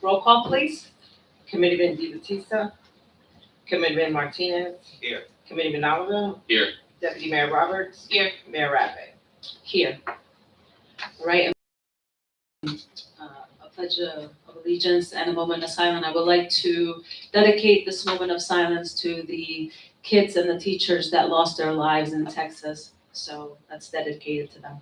Roll call, please. Committeeman DeBattista. Committeeman Martinez. Here. Committeeman Oliver. Here. Deputy Mayor Roberts. Here. Mayor Rabbit. Here. All right. A pledge of allegiance and a moment of silence. I would like to dedicate this moment of silence to the kids and the teachers that lost their lives in Texas. So that's dedicated to them.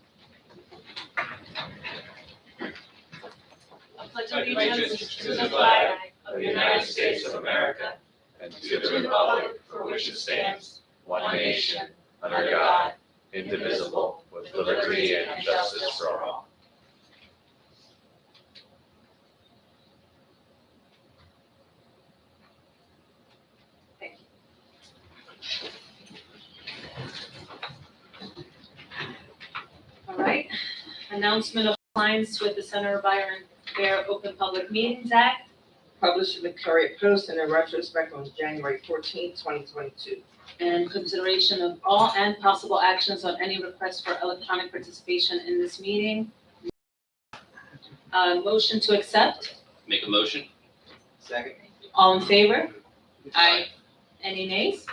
I pledge allegiance to the flag of the United States of America and to the republic for which it stands, one nation, under God, indivisible, with liberty and justice for all. Thank you. All right. Announcement of compliance with the Center of Byron Fair Open Public Meetings Act. Published in the Courier Post in a retrospect on January 14, 2022. And consideration of all and possible actions on any request for electronic participation in this meeting. Motion to accept. Make a motion. Second. All in favor? Aye. Any nays?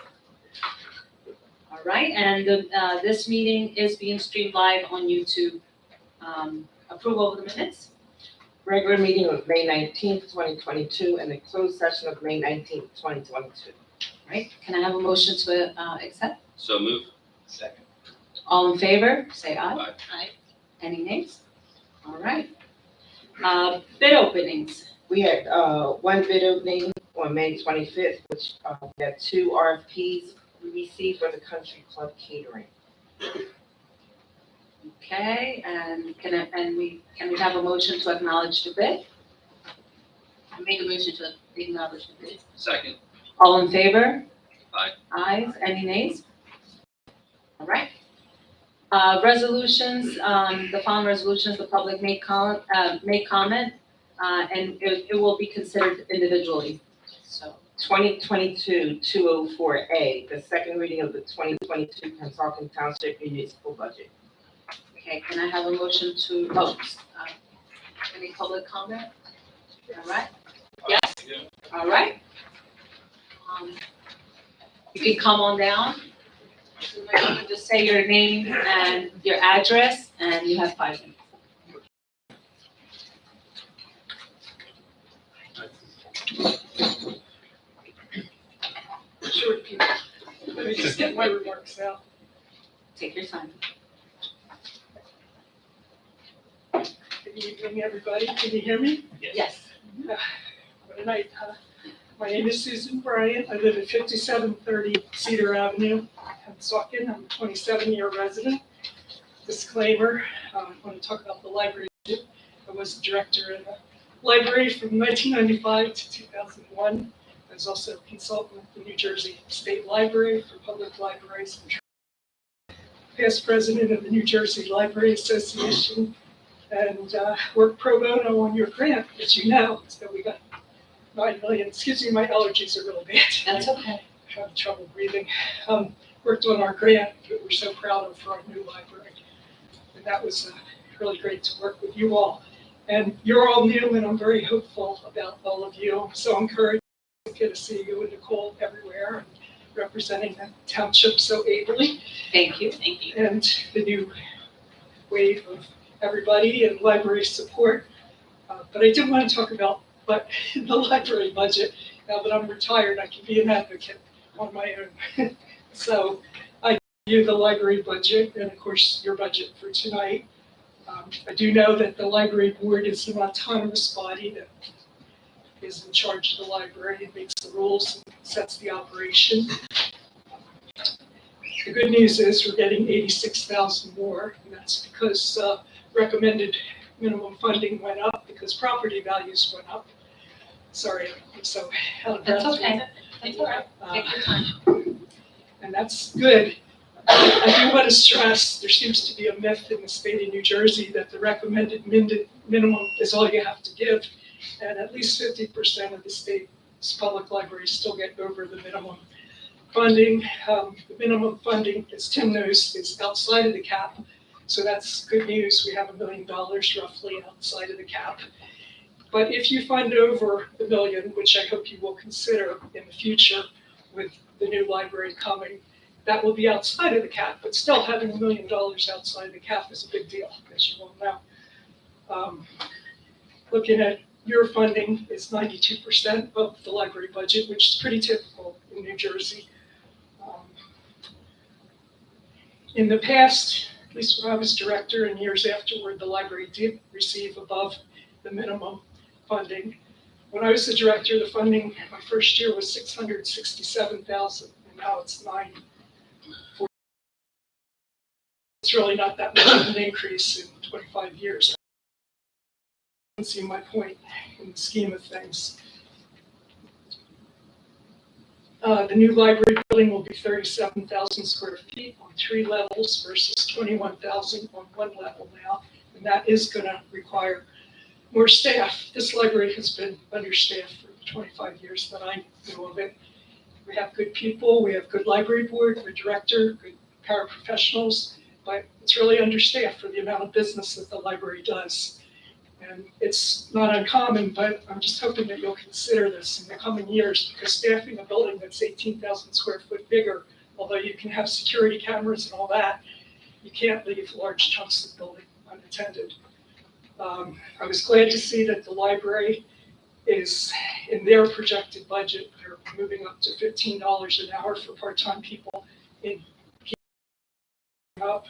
All right, and this meeting is being streamed live on YouTube. Approval of the minutes? Regular meeting of May 19th, 2022, and the closed session of May 19th, 2022. Right, can I have a motion to accept? So move. Second. All in favor, say aye. Aye. Aye. Any nays? All right. Bid openings. We had one bid opening on May 25th, which we had 2 RFPs we received for the Country Club Catering. Okay, and can we have a motion to acknowledge the bid? I make a motion to acknowledge the bid. Second. All in favor? Aye. Ayes, any nays? All right. Resolutions, the following resolutions, the public may comment, and it will be considered individually, so. 2022-204A, the second reading of the 2022 Pennsauken Township municipal budget. Okay, can I have a motion to, any public comment? All right, yes, all right. You can come on down. You can just say your name and your address, and you have 5 minutes. Sure, people. Let me just get my remarks out. Take your time. Good evening, everybody. Can you hear me? Yes. What a night, huh? My name is Susan Bryant. I live at 5730 Cedar Avenue, Pennsauken. I'm a 27-year resident. Disclaimer, I want to talk about the library. I was the director in the library from 1995 to 2001. I was also a consultant with the New Jersey State Library for public libraries. Past president of the New Jersey Library Association, and worked pro bono on your grant, as you know. So we got 9 million. Excuse me, my allergies are really bad. That's okay. I'm having trouble breathing. Worked on our grant that we're so proud of for our new library. And that was really great to work with you all. And you're all new, and I'm very hopeful about all of you. I'm so encouraged to see you and Nicole everywhere and representing the township so ably. Thank you. Thank you. And the new wave of everybody and library support. But I do want to talk about the library budget. Now that I'm retired, I can be an advocate on my own. So I view the library budget and of course your budget for tonight. I do know that the library board is an autonomous body that is in charge of the library and makes the rules and sets the operation. The good news is we're getting 86,000 more, and that's because recommended minimum funding went up because property values went up. Sorry, I'm so out of breath. That's okay. That's all right. Take your time. And that's good. I do want to stress, there seems to be a myth in the state of New Jersey that the recommended minimum is all you have to give. And at least 50% of the state's public libraries still get over the minimum funding. The minimum funding, as Tim knows, is outside of the cap. So that's good news. We have $1 million roughly outside of the cap. But if you fund over $1 million, which I hope you will consider in the future with the new library coming, that will be outside of the cap, but still having $1 million outside the cap is a big deal, as you all know. Looking at your funding, it's 92% of the library budget, which is pretty typical in New Jersey. In the past, at least when I was director and years afterward, the library did receive above the minimum funding. When I was the director, the funding my first year was $667,000, and now it's $90,000. It's really not that much of an increase in 25 years. I don't see my point in the scheme of things. The new library building will be 37,000 square feet on 3 levels versus 21,000 on 1 level now, and that is going to require more staff. This library has been understaffed for the 25 years that I know of it. We have good people, we have good library board, good director, good paraprofessionals, but it's really understaffed for the amount of business that the library does. And it's not uncommon, but I'm just hoping that you'll consider this in the coming years, because staffing a building that's 18,000 square foot bigger, although you can have security cameras and all that, you can't leave large chunks of the building unattended. I was glad to see that the library is in their projected budget. They're moving up to $15 an hour for part-time people in keeping up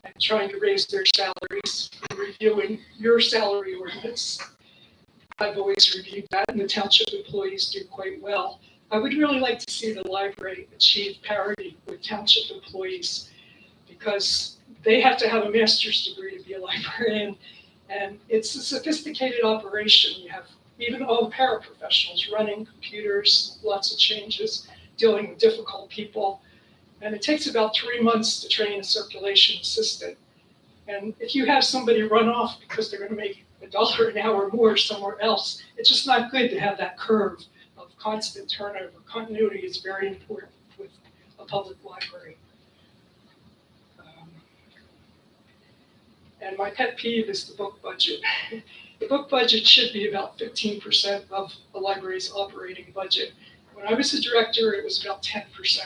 and trying to raise their salaries, reviewing your salary ordinance. I've always reviewed that, and the township employees do quite well. I would really like to see the library achieve parity with township employees, because they have to have a master's degree to be a librarian, and it's a sophisticated operation. You have even all the paraprofessionals running computers, lots of changes, dealing with difficult people. And it takes about 3 months to train a circulation assistant. And if you have somebody run off because they're going to make $1 an hour more somewhere else, it's just not good to have that curve of constant turnover. Continuity is very important with a public library. And my pet peeve is the book budget. The book budget should be about 15% of the library's operating budget. When I was the director, it was about 10%.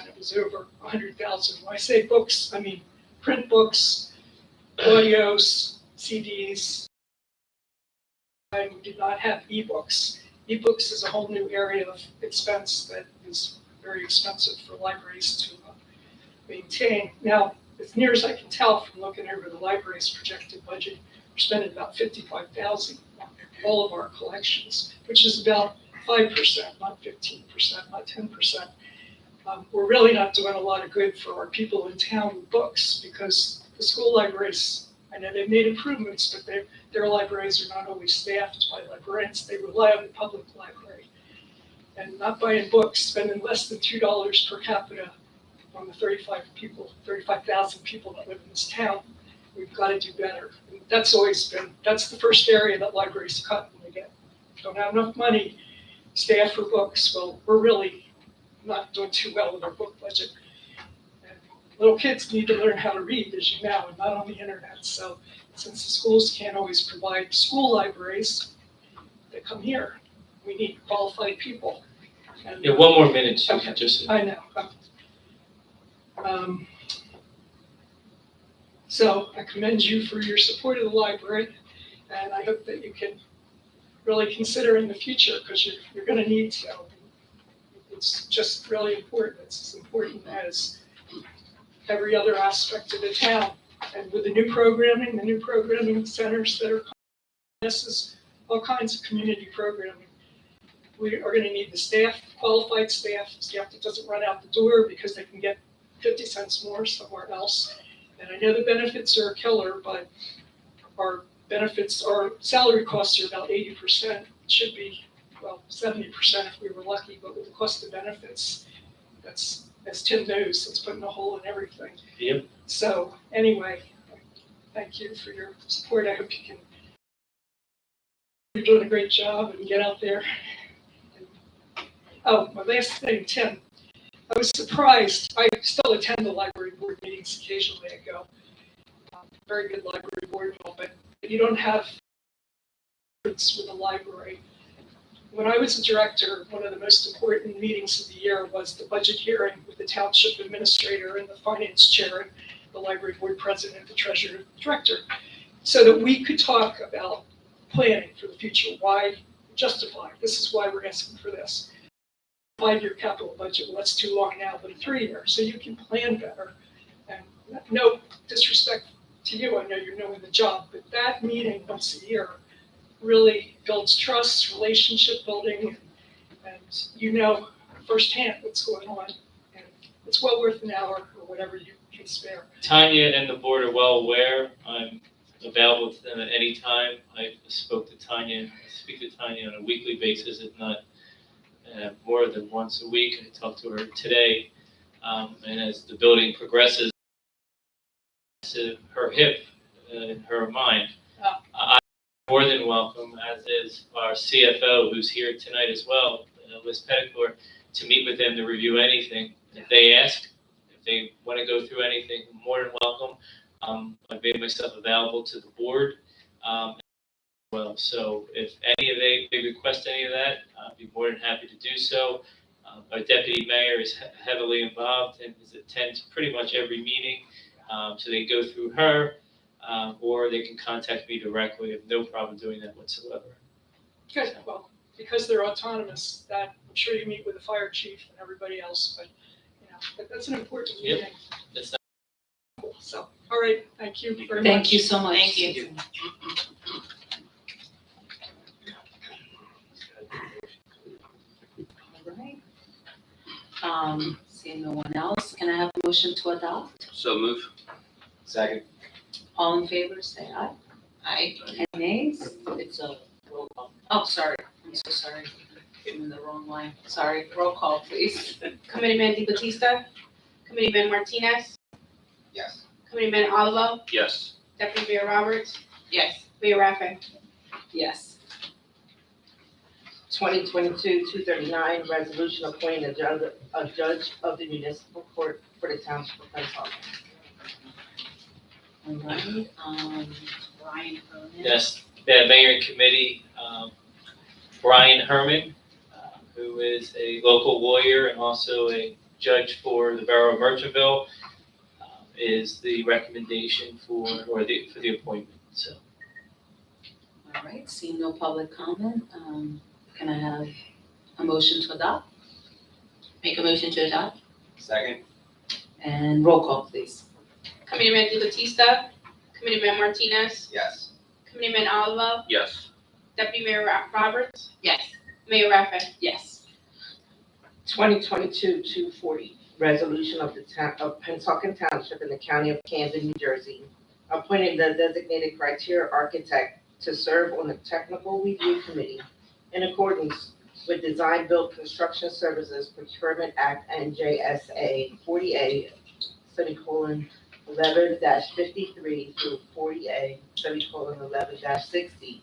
It was over 100,000. When I say books, I mean print books, audios, CDs. We did not have ebooks. Ebooks is a whole new area of expense that is very expensive for libraries to maintain. Now, as near as I can tell from looking over the library's projected budget, we're spending about $55,000 on all of our collections, which is about 5%, not 15%, not 10%. We're really not doing a lot of good for our people in town with books, because the school libraries, I know they've made improvements, but their libraries are not always staffed by librarians. They rely on the public library. And not buying books, spending less than $2 per capita on the 35,000 people that live in this town, we've got to do better. And that's the first area that libraries cut when they don't have enough money, staff for books. Well, we're really not doing too well with our book budget. And little kids need to learn how to read, as you know, and not on the internet. So since the schools can't always provide school libraries, they come here. We need qualified people. And, Yeah, 1 more minute, Susan, okay. just. I know. So I commend you for your support of the library, and I hope that you can really consider in the future, because you're going to need to. It's just really important. It's as important as every other aspect of the town. And with the new programming centers that are, this is all kinds of community programming. We are going to need the staff, qualified staff that doesn't run out the door because they can get 50 cents more somewhere else. And I know the benefits are a killer, but our salary costs are about 80%. It should be, 70% if we were lucky, but with the cost of benefits, that's, as Tim knows, it's putting a hole in everything. Yep. So anyway, thank you for your support. I hope you're doing a great job and get out there. Oh, my last thing, Tim. I was surprised. I still attend the library board meetings occasionally. I go. Very good library board, but you don't have with the library. When I was a director, one of the most important meetings of the year was the budget hearing with the township administrator and the finance chair, and the library board president, the treasurer, the director, so that we could talk about planning for the future. Why justify? This is why we're asking for this. 5-year capital budget, well, that's too long now, but a 3-year, so you can plan better. And no disrespect to you, I know you're knowing the job, but that meeting once a year really builds trust, relationship building, and you know firsthand what's going on. And it's well worth an hour or whatever you can spare. Tanya and the board are well aware. I'm available to them at any time. I speak to Tanya on a weekly basis, if not more than once a week. I talked to her today, and as the building progresses to her hip and her mind, I'm more than welcome, as is our CFO, who's here tonight as well, Liz Petticourt, to meet with them to review anything. If they ask, if they want to go through anything, more than welcome. I've made myself available to the board as well. So if they request any of that, I'd be more than happy to do so. Our deputy mayor is heavily involved and attends pretty much every meeting. So they go through her, or they can contact me directly. I have no problem doing that whatsoever. Good, well, because they're autonomous, that I'm sure you meet with the fire chief and everybody else, but that's an important Yep. meeting. That's not Cool. So, all right, thank you very much. Thank you so much. Thank you. All right. Seeing no one else, can I have a motion to adopt? So move. Second. All in favor, say aye. Aye. Any nays? It's a roll call. Oh, sorry, I'm so sorry. I'm in the wrong line. Sorry, roll call, please. Committeeman DeBattista, Committeeman Martinez, Yes. Committeeman Olivo, Yes. Deputy Mayor Roberts, Yes. Mayor Raffin. Yes. 2022-239, resolution appointing a judge of the municipal court for the township of Pennsauken. All right, Brian Cronin. Yes, the mayor and committee, Brian Herman, who is a local lawyer and also a judge for the Borough of Merchantville, is the recommendation for the appointment. So, All right, seeing no public comment, can I have a motion to adopt? Make a motion to adopt. Second. And roll call, please. Committeeman DeBattista, Committeeman Martinez, Yes. Committeeman Olivo, Yes. Deputy Mayor Roberts, Yes. Mayor Raffin. Yes. 2022-240, resolution of the town of Pennsauken Township in the county of Camden, New Jersey, appointing the designated criteria architect to serve on the technical review committee in accordance with Design Build Construction Services Procurement Act NJSA 40A, 11-53 through 40A, 11-60,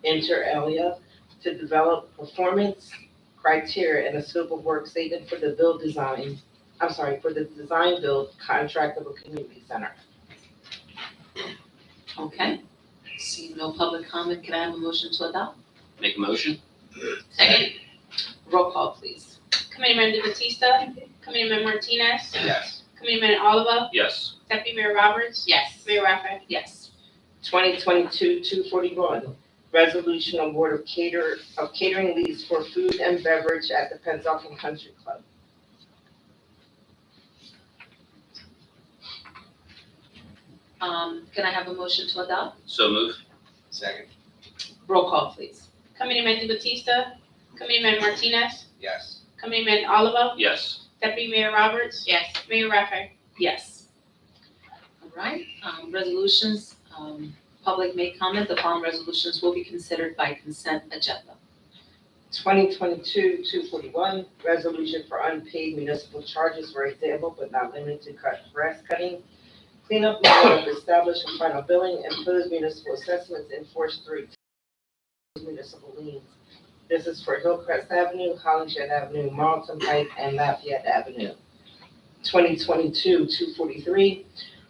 inter alia, to develop performance criteria and a scope of work statement for the design build contract of a community center. Okay. Seeing no public comment, can I have a motion to adopt? Make a motion? Second. Roll call, please. Committeeman DeBattista, Committeeman Martinez, Yes. Committeeman Olivo, Yes. Deputy Mayor Roberts, Yes. Mayor Raffin. Yes. 2022-241, resolution award of catering lease for food and beverage at the Pennsauken Country Club. Can I have a motion to adopt? So move. Second. Roll call, please. Committeeman DeBattista, Committeeman Martinez, Yes. Committeeman Olivo, Yes. Deputy Mayor Roberts, Yes. Mayor Raffin. Yes. All right, resolutions, public may comment, the following resolutions will be considered by consent agenda. 2022-241, resolution for unpaid municipal charges, for example, but not limited to grass cutting, cleanup, law, establish and final billing, impose municipal assessments, enforce through municipal liens. This is for Hillcrest Avenue, Hollingshed Avenue, Marlton Pike, and Lafayette Avenue. 2022-243,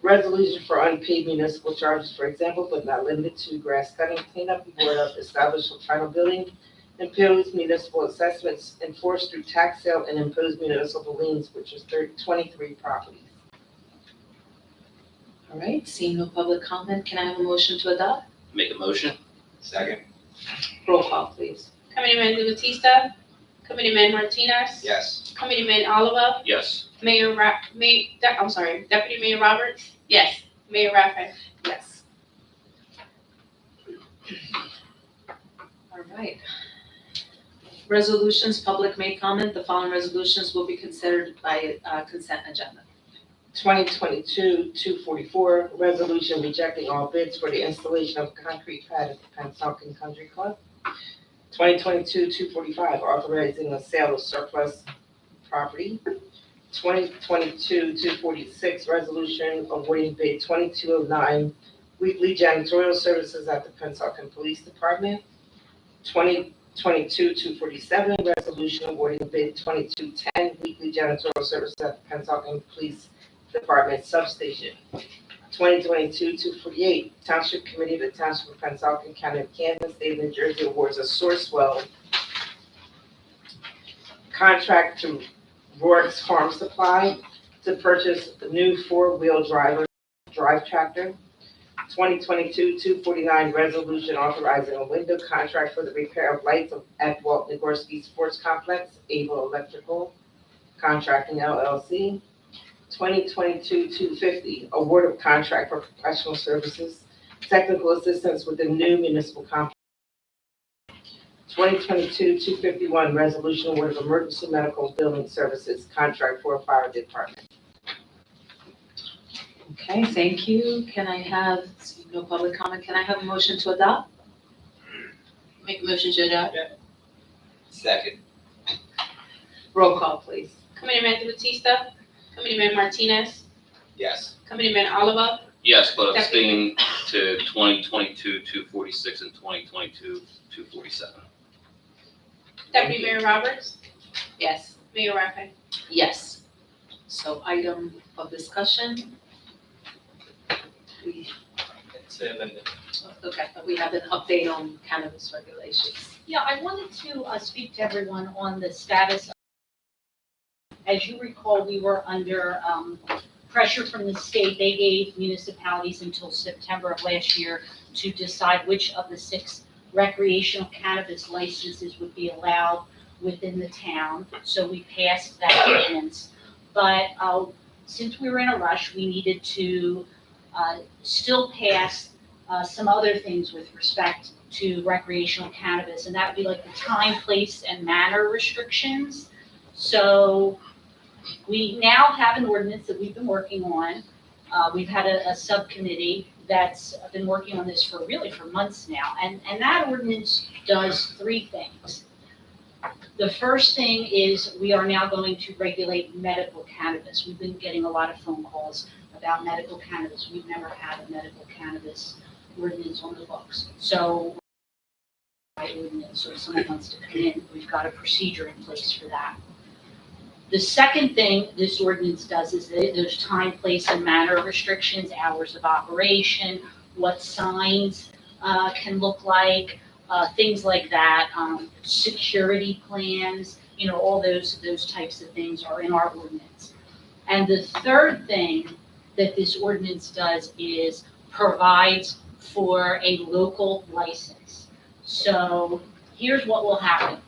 Resolution for unpaid municipal charges, for example, but not limited to grass cutting, cleanup, and board up, established title building, imposed municipal assessments enforced through tax sale, and imposed municipal liens, which is 23 properties. All right, seeing no public comment, can I have a motion to adopt? Make a motion? Second. Roll call, please. Committeeman Batista, Committeeman Martinez, Yes. Committeeman Oliver, Yes. Deputy Mayor Roberts, yes, Mayor Raffin. Yes. All right. Resolutions, public may comment. The following resolutions will be considered by consent agenda. 2022-244, resolution rejecting all bids for the installation of concrete pad at the Pennsauken Country Club. 2022-245, authorizing the sale of surplus property. 2022-246, resolution awarding bid 2209, weekly janitorial services at the Pennsauken Police Department. 2022-247, resolution awarding bid 2210, weekly janitorial services at the Pennsauken Police Department Substation. 2022-248, Township Committee of the Township of Pennsauken, County of Kansas, State of New Jersey awards a Sourcewell contract to Rourke's Farm Supply to purchase a new four-wheel drive tractor. 2022-249, resolution authorizing a window contract for the repair of lights at Walt Nagorski Sports Complex, Able Electrical Contracting LLC. 2022-250, award of contract for professional services, technical assistance with the new municipal complex. 2022-251, resolution award of emergency medical billing services contract for a fire department. Okay, thank you. Can I have, no public comment, can I have a motion to adopt? Make a motion to adopt. Second. Roll call, please. Committeeman Batista, Committeeman Martinez, Yes. Committeeman Oliver, Yes, but abstaining to 2022-246 and 2022-247. Deputy Mayor Roberts, Yes. Mayor Raffin. Yes. So item of discussion. We, okay, we have an update on cannabis regulations. Yeah, I wanted to speak to everyone on the status. As you recall, we were under pressure from the state. They gave municipalities until September of last year to decide which of the 6 recreational cannabis licenses would be allowed within the town. So we passed that ordinance. But since we were in a rush, we needed to still pass some other things with respect to recreational cannabis, and that would be like the time, place, and manner restrictions. So we now have an ordinance that we've been working on. We've had a subcommittee that's been working on this for months now, and that ordinance does 3 things. The first thing is we are now going to regulate medical cannabis. We've been getting a lot of phone calls about medical cannabis. We've never had a medical cannabis ordinance on the books. So, ordinance, or if someone wants to come in, we've got a procedure in place for that. The second thing this ordinance does is that there's time, place, and manner restrictions, hours of operation, what signs can look like, things like that, security plans, all those types of things are in our ordinance. And the third thing that this ordinance does is provides for a local license. So here's what will happen.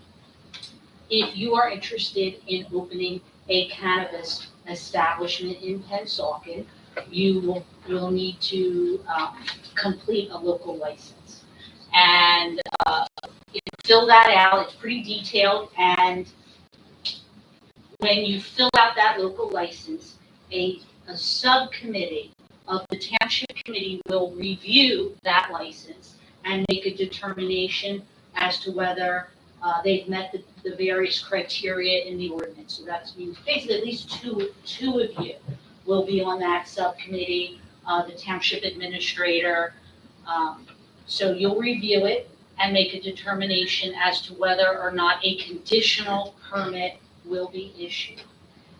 If you are interested in opening a cannabis establishment in Pennsauken, you will need to complete a local license. And fill that out. It's pretty detailed. And when you fill out that local license, a subcommittee of the Township Committee will review that license and make a determination as to whether they've met the various criteria in the ordinance. So that means basically at least two of you will be on that subcommittee, the Township Administrator. So you'll review it and make a determination as to whether or not a conditional permit will be issued.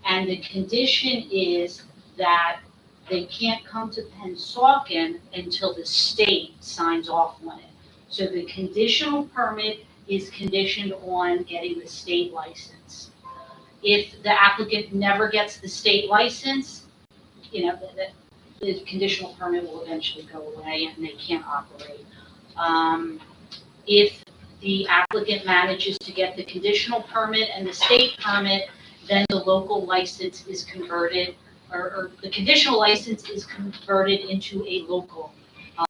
And the condition is that they can't come to Pennsauken until the state signs off on it. So the conditional permit is conditioned on getting the state license. If the applicant never gets the state license, you know, the conditional permit will eventually go away and they can't operate. If the applicant manages to get the conditional permit and the state permit, then the local license is converted, or the conditional license is converted into a local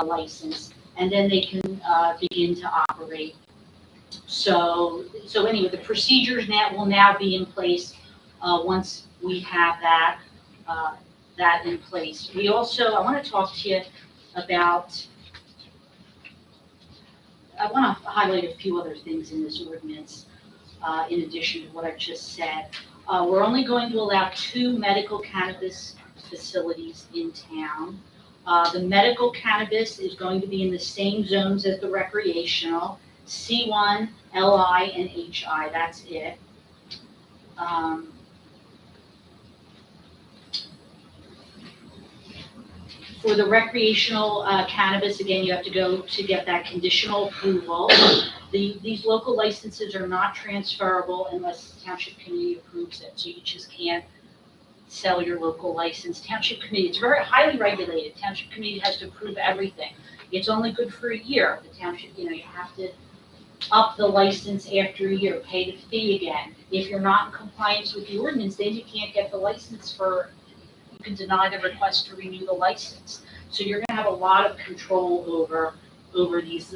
license, and then they can begin to operate. So anyway, the procedures will now be in place once we have that in place. I want to talk to you about, I want to highlight a few other things in this ordinance, in addition to what I just said. We're only going to allow 2 medical cannabis facilities in town. The medical cannabis is going to be in the same zones as the recreational, C1, LI, and HI, that's it. For the recreational cannabis, again, you have to go to get that conditional approval. These local licenses are not transferable unless the township committee approves it, so you just can't sell your local license. Township committee, it's very highly regulated. Township committee has to approve everything. It's only good for a year. The township, you have to up the license after a year, pay the fee again. If you're not in compliance with the ordinance, then you can't get the license you can deny the request to renew the license. So you're gonna have a lot of control over these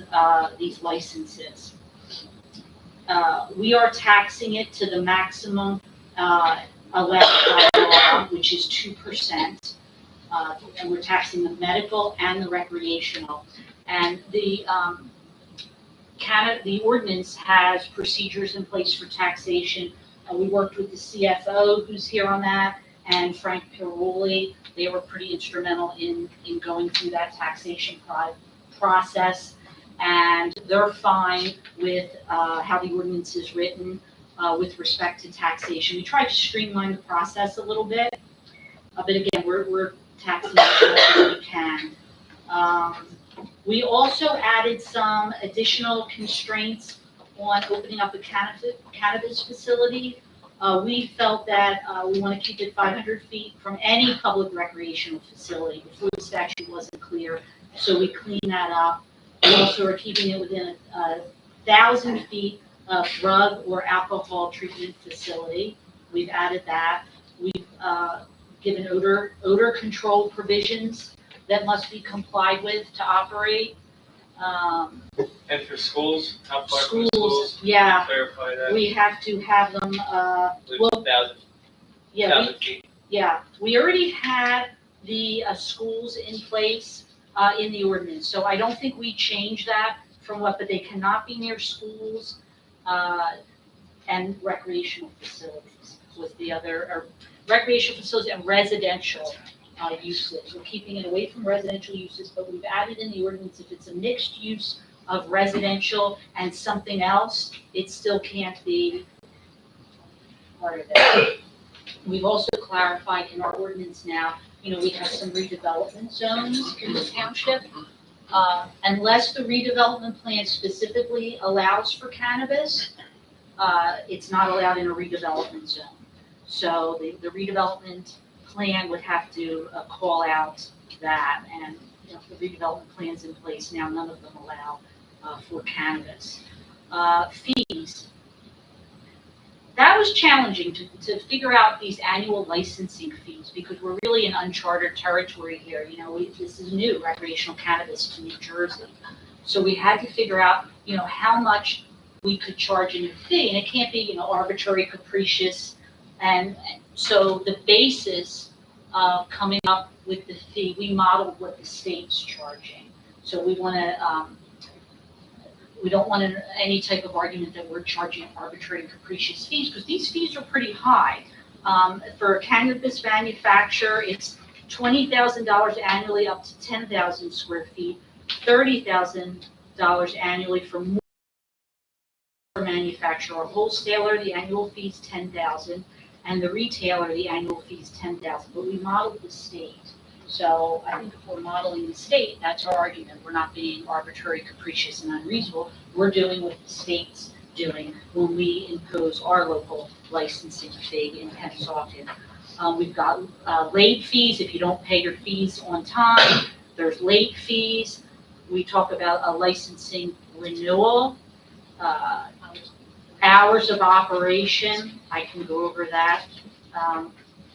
licenses. We are taxing it to the maximum allowed by law, which is 2%. And we're taxing the medical and the recreational. And the ordinance has procedures in place for taxation. We worked with the CFO, who's here on that, and Frank Pirulli. They were pretty instrumental in going through that taxation process. And they're fine with how the ordinance is written with respect to taxation. We tried to streamline the process a little bit, but again, we're taxing as much as we can. We also added some additional constraints on opening up a cannabis facility. We felt that we want to keep it 500 feet from any public recreational facility. The food statute wasn't clear, so we cleaned that up. We also are keeping it within 1,000 feet of drug or alcohol treatment facility. We've added that. We've given odor control provisions that must be complied with to operate. And for schools, how far from schools? Yeah, Clarify that. we have to have them, With well, 1,000 yeah, feet. we already had the schools in place in the ordinance, so I don't think we changed that but they cannot be near schools and recreational facilities was the other, or recreational facilities and residential uses. We're keeping it away from residential uses, but we've added in the ordinance, if it's a mixed use of residential and something else, it still can't be part of it. We've also clarified in our ordinance now, we have some redevelopment zones in the township. Unless the redevelopment plan specifically allows for cannabis, it's not allowed in a redevelopment zone. So the redevelopment plan would have to call out that, and the redevelopment plan's in place now, none of them allow for cannabis. Fees. That was challenging to figure out these annual licensing fees because we're really in uncharted territory here. This is new, recreational cannabis to New Jersey. So we had to figure out, how much we could charge in a fee, and it can't be, arbitrary, capricious. And so the basis of coming up with the fee, we modeled what the state's charging. So we don't want any type of argument that we're charging arbitrary and capricious fees, because these fees are pretty high. For a cannabis manufacturer, it's $20,000 annually up to 10,000 square feet, $30,000 annually for more manufacturer. A wholesaler, the annual fee is $10,000, and the retailer, the annual fee is $10,000. But we modeled the state. So I think if we're modeling the state, that's our argument. We're not being arbitrary, capricious, and unreasonable. We're doing what the state's doing when we impose our local licensing fee in Pennsauken. We've got late fees. If you don't pay your fees on time, there's late fees. We talk about a licensing renewal, hours of operation. I can go over that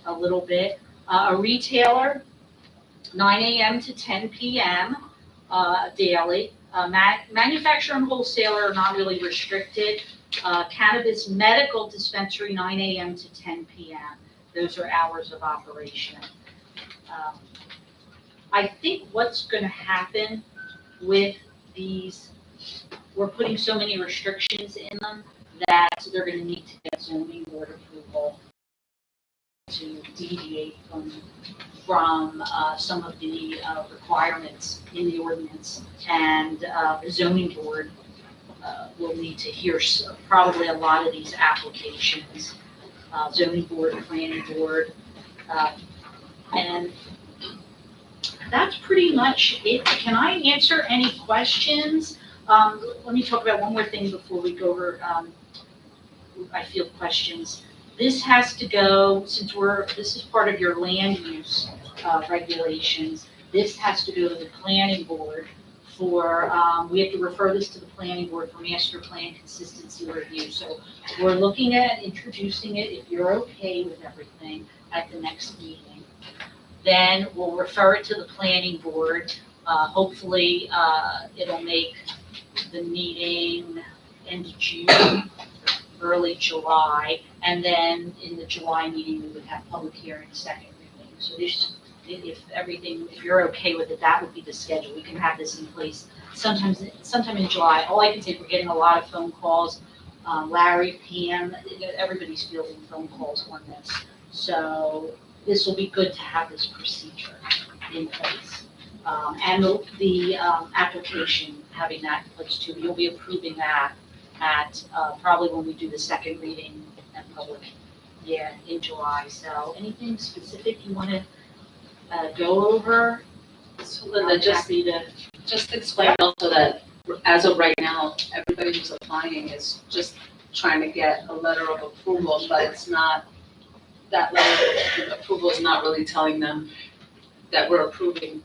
a little bit. A retailer, 9 a.m. to 10 p.m. Daily. Manufacturer and wholesaler are not really restricted. Cannabis medical dispensary, 9 a.m. to 10 p.m. Those are hours of operation. I think what's going to happen with these, we're putting so many restrictions in them that they're going to need to get zoning board approval to deviate from some of the requirements in the ordinance, and the zoning board will need to hear probably a lot of these applications, zoning board, planning board, and that's pretty much it. Can I answer any questions? Let me talk about one more thing before we go over, I field questions. This has to go, since this is part of your land use regulations, this has to go to the planning board for, we have to refer this to the planning board for master plan consistency review. So we're looking at introducing it, if you're okay with everything, at the next meeting. Then we'll refer it to the planning board. Hopefully, it'll make the meeting end of June, early July, and then in the July meeting, we would have public hearing, second reading. So this, if you're okay with it, that would be the schedule. We can have this in place sometime in July. All I can say, we're getting a lot of phone calls. Larry, Pam, everybody's fielding phone calls on this. So this will be good to have this procedure in place. And the application, having that in place too, you'll be approving that at probably when we do the second reading and public, in July. So anything specific you want to go over? So Linda, Happy to. just explain also that as of right now, everybody who's applying is just trying to get a letter of approval, but it's not, that letter of approval is not really telling them that we're approving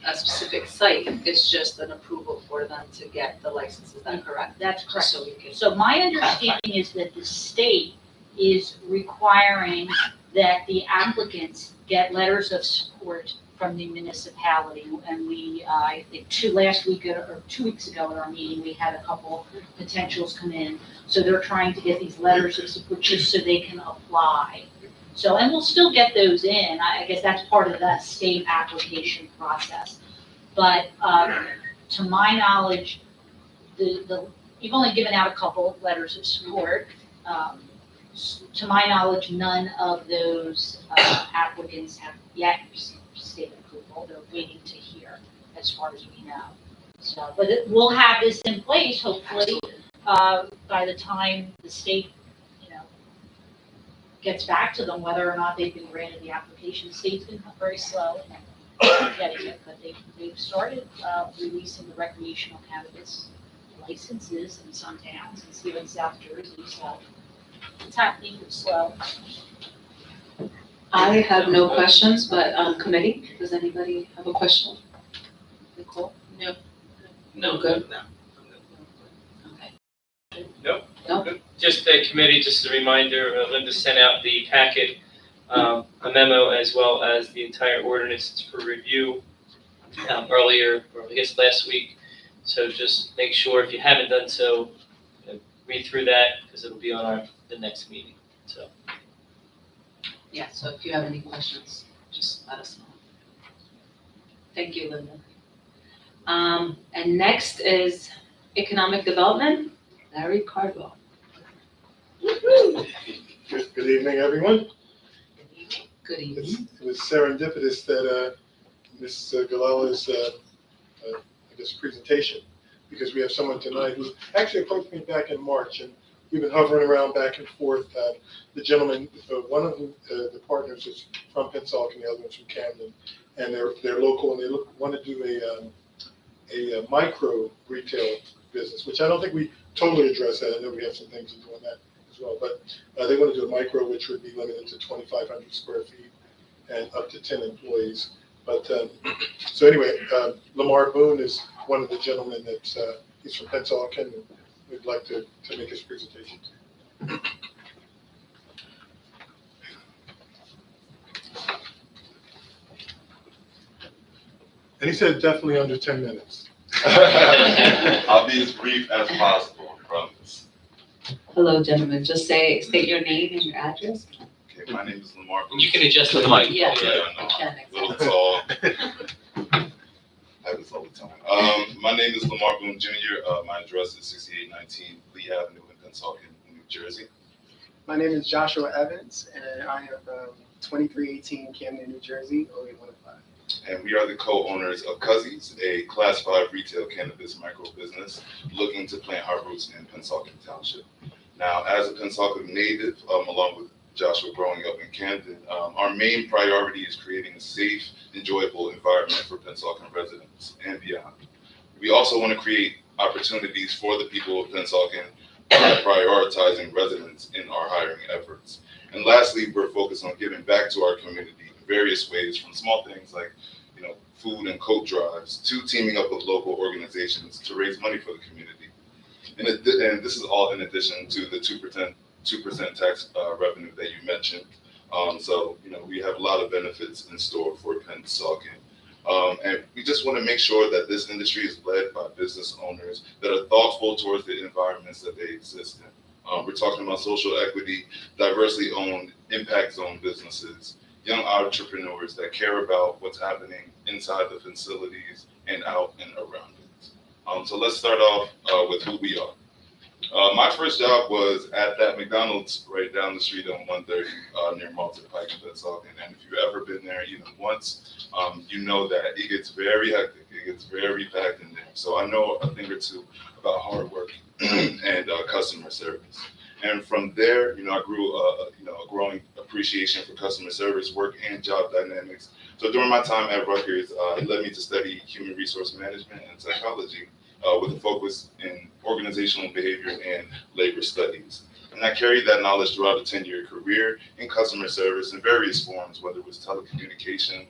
a specific site. It's just an approval for them to get the license. Is that correct? That's correct. So we can. So my understanding is that the state is requiring that the applicants get letters of support from the municipality. And we, I think 2 weeks ago at our meeting, we had a couple potentials come in. So they're trying to get these letters of support just so they can apply. So, and we'll still get those in. I guess that's part of the state application process. But to my knowledge, you've only given out a couple letters of support. To my knowledge, none of those applicants have yet received state approval. They're waiting to hear, as far as we know. So, but we'll have this in place, hopefully, by the time the state, gets back to them, whether or not they've been granted the application. The state's been very slow in getting it, but they've started releasing the recreational cannabis licenses in some towns, and here in South Jersey, so it's happening, it's slow. I have no questions, but committee, does anybody have a question? Nicole? No, good? No. Okay. Nope. No? Just a committee, just a reminder, Linda sent out the packet, a memo, as well as the entire ordinance for review earlier, or I guess last week. So just make sure, if you haven't done so, read through that, because it'll be on the next meeting, so. Yeah, so if you have any questions, just let us know. Thank you, Linda. And next is economic development, Larry Cardwell. Good evening, everyone. Good evening. It was serendipitous that Ms. Galalla's, I guess, presentation, because we have someone tonight who actually approached me back in March and we've been hovering around back and forth. The gentleman, one of the partners is from Pennsauken, the other one's from Camden, and they're local, and they want to do a micro retail business, which I don't think we totally address that. I know we have some things to do on that as well, but they want to do a micro, which would be limited to 2,500 square feet and up to 10 employees. But so anyway, Lamar Boone is one of the gentlemen that he's from Pennsauken, and we'd like to make his presentation. And he said definitely under 10 minutes. I'll be as brief as possible, I promise. Hello, gentlemen. Just state your name and your address. Okay, my name is Lamar Boone. You can adjust the mic. Yeah. I know. Little tall. I have this all the time. My name is Lamar Boone Jr. My address is 6819 Lee Avenue in Pennsauken, New Jersey. My name is Joshua Evans, and I am from 2318 Camden, New Jersey, 08105. And we are the co-owners of Cuzzies, a Class 5 retail cannabis micro business looking to plant our roots in Pennsauken Township. Now, as a Pennsauken native, along with Joshua growing up in Camden, our main priority is creating a safe, enjoyable environment for Pennsauken residents and beyond. We also want to create opportunities for the people of Pennsauken by prioritizing residents in our hiring efforts. And lastly, we're focused on giving back to our community in various ways, from small things like food and coat drives to teaming up with local organizations to raise money for the community. And this is all in addition to the 2% tax revenue that you mentioned. So we have a lot of benefits in store for Pennsauken. And we just want to make sure that this industry is led by business owners that are thoughtful towards the environments that they exist in. We're talking about social equity, diversely owned, impact zone businesses, young entrepreneurs that care about what's happening inside the facilities and out and around it. So let's start off with who we are. My first job was at that McDonald's right down the street on 130 near Malta Pike in Pennsauken. And if you've ever been there even once, you know that it gets very hectic. It gets very packed in there. So I know a thing or two about hard work and customer service. And from there, I grew a growing appreciation for customer service, work, and job dynamics. So during my time at Rutgers, it led me to study human resource management and psychology with a focus in organizational behavior and labor studies. And I carried that knowledge throughout a 10-year career in customer service in various forms, whether it was telecommunication,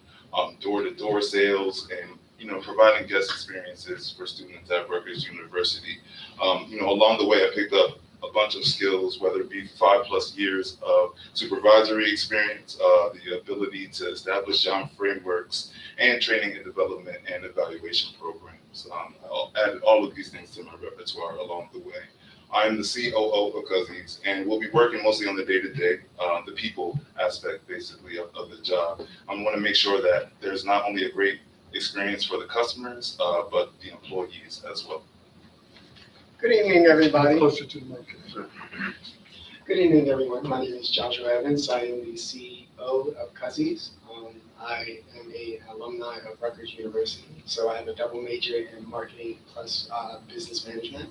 door-to-door sales, and providing guest experiences for students at Rutgers University. Along the way, I picked up a bunch of skills, whether it be 5+ years of supervisory experience, the ability to establish job frameworks, and training and development and evaluation programs. I added all of these things to my repertoire along the way. I'm the COO of Cuzzies, and we'll be working mostly on the day-to-day, the people aspect, basically, of the job. I want to make sure that there's not only a great experience for the customers, but the employees as well. Good evening, everybody. Closer to the mic. Good evening, everyone. My name is Joshua Evans. I am the CEO of Cuzzies. I am an alumni of Rutgers University, so I have a double major in marketing plus business management.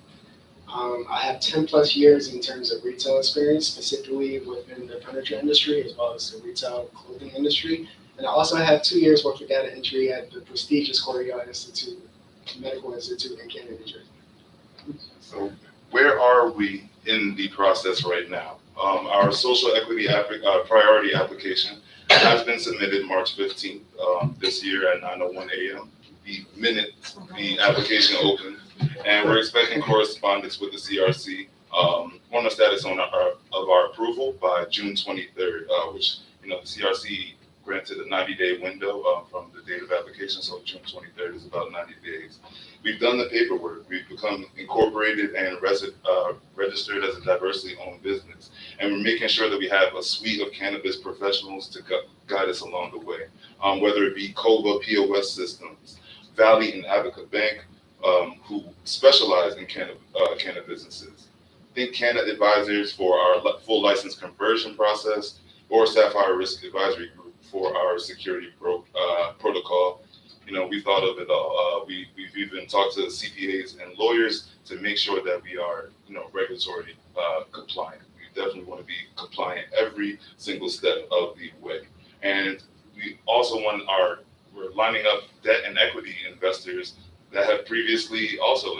I have 10+ years in terms of retail experience, specifically within the furniture industry as well as the retail clothing industry. And I also have 2 years worth of data entry at the prestigious Cornell Institute, Medical Institute in Camden, New Jersey. So where are we in the process right now? Our social equity priority application has been submitted March 15th this year at 9:01 a.m. The application opened, and we're expecting correspondence with the CRC on the status of our approval by June 23rd, which the CRC granted a 90-day window from the date of application, so June 23rd is about 90 days. We've done the paperwork. We've become incorporated and registered as a diversely owned business. And we're making sure that we have a suite of cannabis professionals to guide us along the way, whether it be COVA POS systems, Valley and Abaca Bank, who specialize in cannabis businesses. Think Canada Advisors for our full license conversion process, or Sapphire Risk Advisory Group for our security protocol, We thought of it all. We've even talked to CPAs and lawyers to make sure that we are, regulatory compliant. We definitely want to be compliant every single step of the way. And we also we're lining up debt and equity investors that have previously also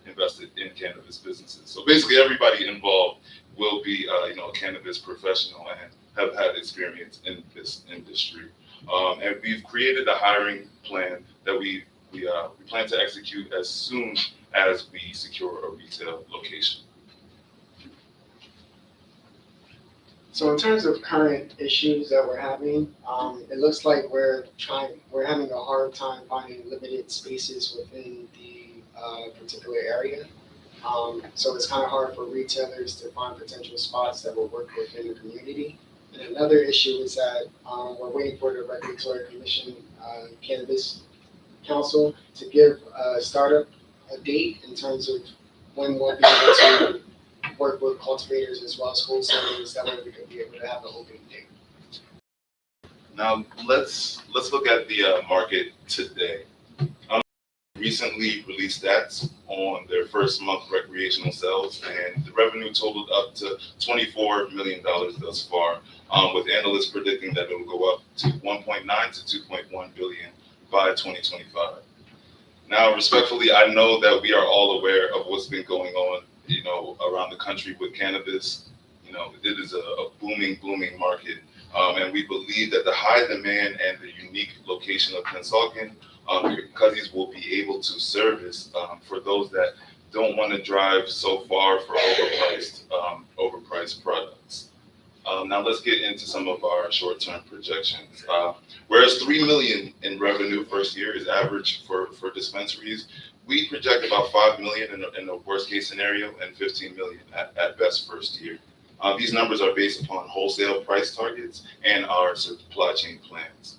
invested in cannabis businesses. So basically everybody involved will be, a cannabis professional and have had experience in this industry. And we've created a hiring plan that we plan to execute as soon as we secure a retail location. So in terms of current issues that we're having, it looks like we're having a hard time finding limited spaces within the particular area. So it's kind of hard for retailers to find potential spots that will work within the community. And another issue is that we're waiting for the Regulatory Commission, Cannabis Council, to give a startup a date in terms of when we'll be able to work with cultivators as well as wholesalers. That way we could be able to have an opening date. Now let's look at the market today. Recently released stats on their first month recreational sales, and the revenue totaled up to $24 million thus far, with analysts predicting that it will go up to 1.9 to 2.1 billion by 2025. Now, respectfully, I know that we are all aware of what's been going on, around the country with cannabis. It is a booming market, and we believe that the high demand and the unique location of Pennsauken, Cuzzies will be able to service for those that don't want to drive so far for overpriced products. Now let's get into some of our short-term projections. Whereas $3 million in revenue first year is average for dispensaries, we project about $5 million in the worst-case scenario and $15 million at best first year. These numbers are based upon wholesale price targets and our supply chain plans.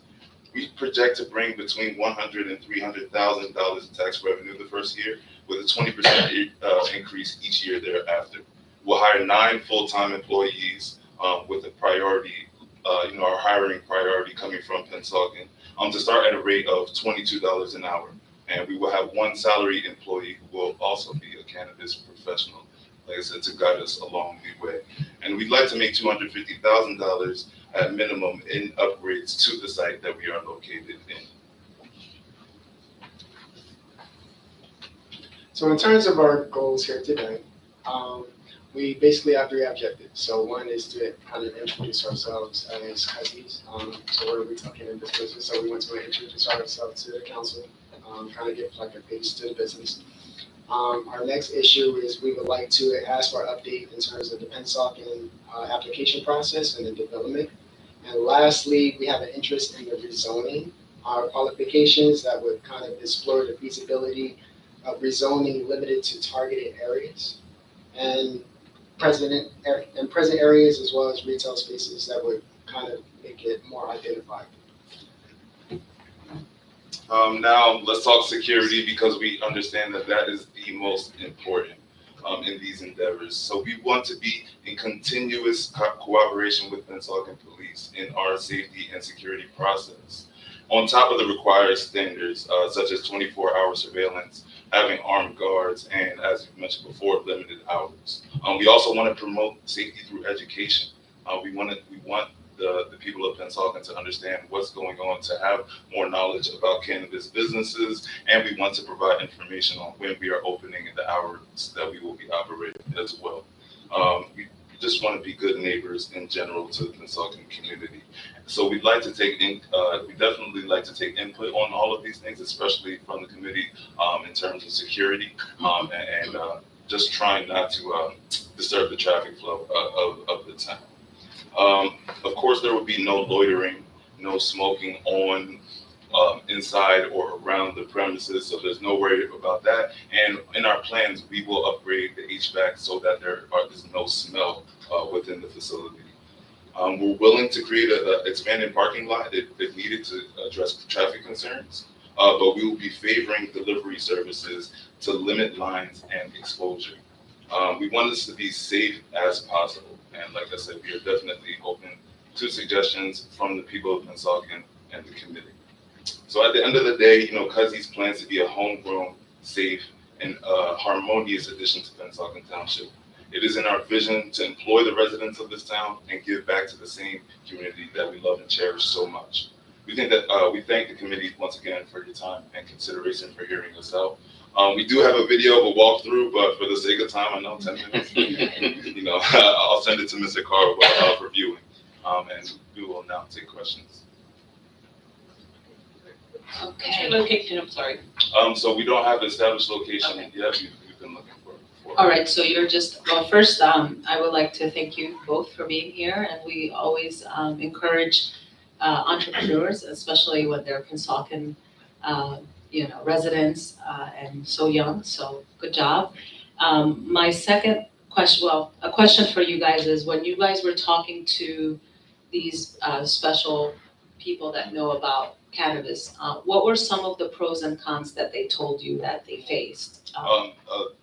We project to bring between $100,000 and $300,000 in tax revenue the first year, with a 20% increase each year thereafter. We'll hire 9 full-time employees with a priority, our hiring priority coming from Pennsauken, to start at a rate of $22 an hour. And we will have 1 salaried employee who will also be a cannabis professional, like I said, to guide us along the way. And we'd like to make $250,000 at minimum in upgrades to the site that we are located in. So in terms of our goals here today, we basically have 3 objectives. So one is to kind of introduce ourselves as Cuzzies. So we're retail cannabis business. So we want to introduce ourselves to the council, kind of give like a face to the business. Our next issue is we would like to ask for an update in terms of the Pennsauken application process and the development. And lastly, we have an interest in the rezoning, qualifications that would kind of explore the feasibility of rezoning limited to targeted areas and present areas, as well as retail spaces that would kind of make it more identified. Now let's talk security, because we understand that is the most important in these endeavors. So we want to be in continuous cooperation with Pennsauken Police in our safety and security process. On top of the required standards, such as 24-hour surveillance, having armed guards, and as you mentioned before, limited hours. We also want to promote safety through education. We want the people of Pennsauken to understand what's going on, to have more knowledge about cannabis businesses, and we want to provide information on when we are opening and the hours that we will be operating as well. We just want to be good neighbors in general to the Pennsauken community. So we'd like to take we definitely like to take input on all of these things, especially from the committee in terms of security and just trying not to disturb the traffic flow of the town. Of course, there will be no loitering, no smoking on, inside or around the premises, so there's no worry about that. And in our plans, we will upgrade the HVAC so that there's no smell within the facility. We're willing to create an expanded parking lot if needed to address traffic concerns, but we will be favoring delivery services to limit lines and exposure. We want this to be safe as possible. And like I said, we are definitely open to suggestions from the people of Pennsauken and the committee. So at the end of the day, Cuzzies plans to be a homegrown, safe, and harmonious addition to Pennsauken Township. It is in our vision to employ the residents of this town and give back to the same community that we love and cherish so much. We thank the committee once again for your time and consideration for hearing us out. We do have a video of a walkthrough, but for the sake of time, I know 10 minutes. I'll send it to Mr. Carr for viewing, and we will now take questions. Okay. Location, I'm sorry. So we don't have an established location Okay. yet. We've been looking for. All right, so you're just, well, first, I would like to thank you both for being here, and we always encourage entrepreneurs, especially when they're Pennsauken, residents, and so young, so good job. My second question, well, a question for you guys is, when you guys were talking to these special people that know about cannabis, what were some of the pros and cons that they told you that they faced?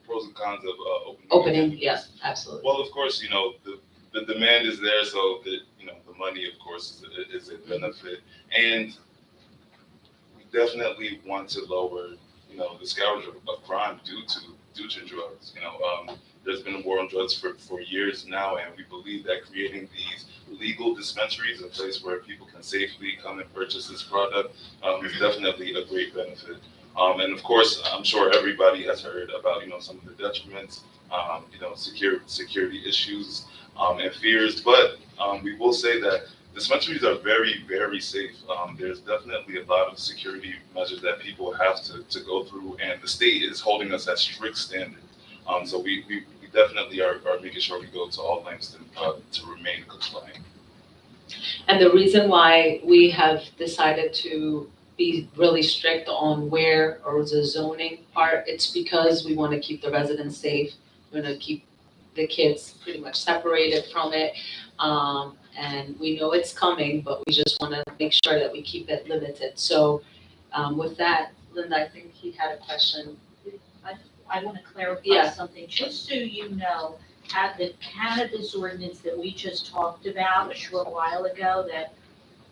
Pros and cons of Opening, yes, absolutely. Well, of course, the demand is there, so the money, of course, is a benefit, and we definitely want to lower, the scourge of crime due to drugs. There's been a war on drugs for years now, and we believe that creating these legal dispensaries, a place where people can safely come and purchase this product, is definitely a great benefit. And of course, I'm sure everybody has heard about, some of the detriments, security issues, and fears. But we will say that dispensaries are very, very safe. There's definitely a lot of security measures that people have to go through, and the state is holding us at strict standards. So we definitely are making sure we go to all lengths to remain compliant. And the reason why we have decided to be really strict on where or the zoning part, it's because we want to keep the residents safe. We want to keep the kids pretty much separated from it. And we know it's coming, but we just want to make sure that we keep it limited. So with that, Linda, I think he had a question. I want to clarify Yeah. something, just so you know, at the cannabis ordinance that we just talked about a short while ago that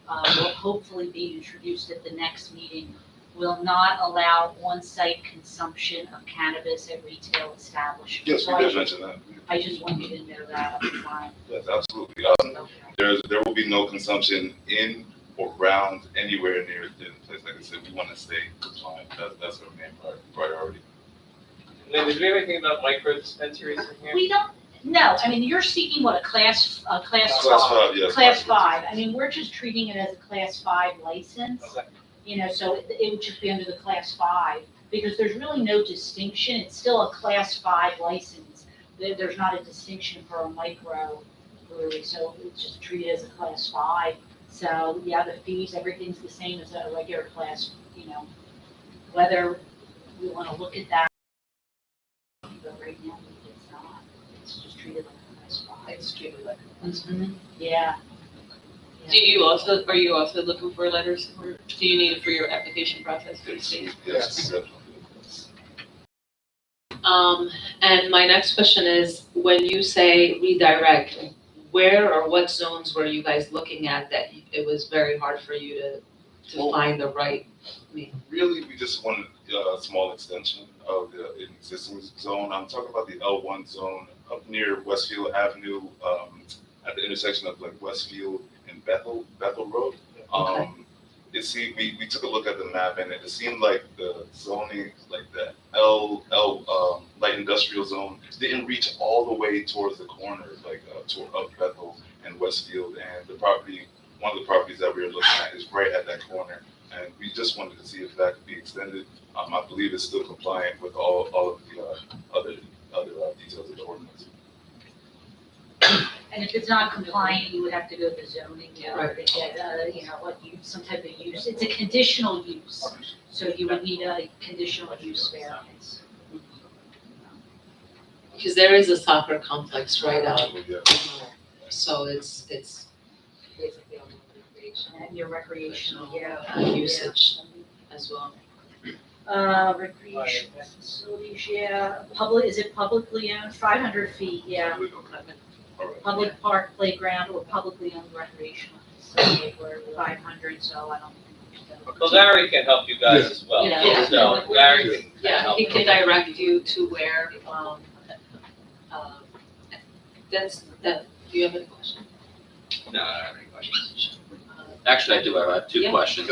will hopefully be introduced at the next meeting, will not allow on-site consumption of cannabis at retail establishments. Yes, So we did mention that. I just want you to know that up front. Yes, absolutely. Okay. There will be no consumption in or around anywhere near the place. Like I said, we want to stay compliant. That's our main priority. Lynn, is there anything about micro dispensaries in here? We don't, no, I mean, you're seeking what, a class five? Class 5, yes. Class 5, I mean, we're just treating it as a class 5 license. Okay. So it would just be under the class 5, because there's really no distinction, it's still a class 5 license. There's not a distinction for a micro brewery, so it's just treated as a class 5. So, yeah, the fees, everything's the same as a regular class, whether we wanna look at that. But right now, it's not, it's just treated like a class 5. It's treated like. Yeah. Are you also looking for letters, or do you need it for your application process for the state? Yes, definitely. And my next question is, when you say redirect, where or what zones were you guys looking at that it was very hard for you to find the right? Really, we just wanted a small extension of the existing zone. I'm talking about the L1 zone up near Westfield Avenue, at the intersection of like Westfield and Bethel Road. Okay. We took a look at the map, and it seemed like the zoning, like the L light industrial zone, didn't reach all the way towards the corner, like of Bethel and Westfield. And one of the properties that we were looking at is right at that corner. And we just wanted to see if that could be extended. I believe it's still compliant with all of the other details of the ordinance. And if it's not compliant, you would have to go to zoning, or Right. to get, some type of use. It's a conditional use, so you would need a conditional use variance. Because there is a soccer complex right out, Yeah. so it's basically on recreation And your recreational, usage as well. Recreational facilities, is it publicly owned? 500 feet, yeah. All right. Public park, playground, or publicly owned recreational facility, or 500, so I don't think Well, Larry can help you guys as well. Yeah. So Larry can Yeah, help. he can direct you to where, do you have any questions? No, I don't have any questions. Actually, I do. I have two Yeah. questions.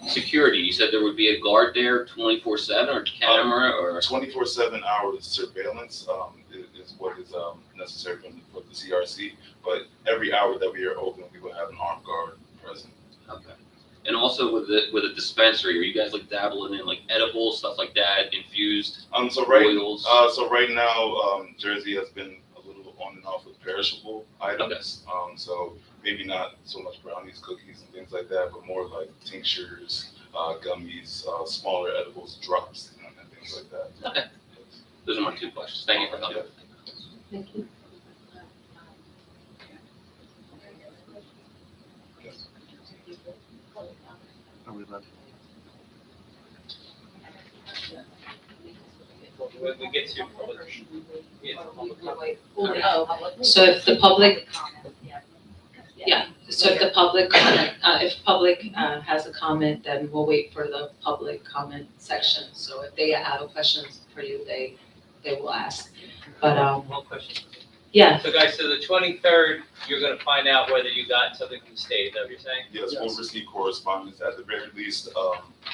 Security, you said there would be a guard there 24/7 or camera or? 24/7 hours surveillance is what is necessary for the CRC. But every hour that we are open, we will have an armed guard present. Okay. And also with the dispensary, are you guys like dabbling in like edibles, stuff like that, infused So right now, Jersey has been a little on and off with perishable items. So maybe not so much brownies, cookies, and things like that, but more like tinctures, gummies, smaller edibles, drops, and things like that. Okay. Those are my two questions. Thank you for coming. Thank you. When we get to public, So if the public, so if the public, if public has a comment, then we'll wait for the public comment section. So if they have a question for you, they will ask. But, one question. yeah, So guys, so the 23rd, you're gonna find out whether you got something from the state, is that what you're saying? Yes, we'll receive correspondence. At the very least,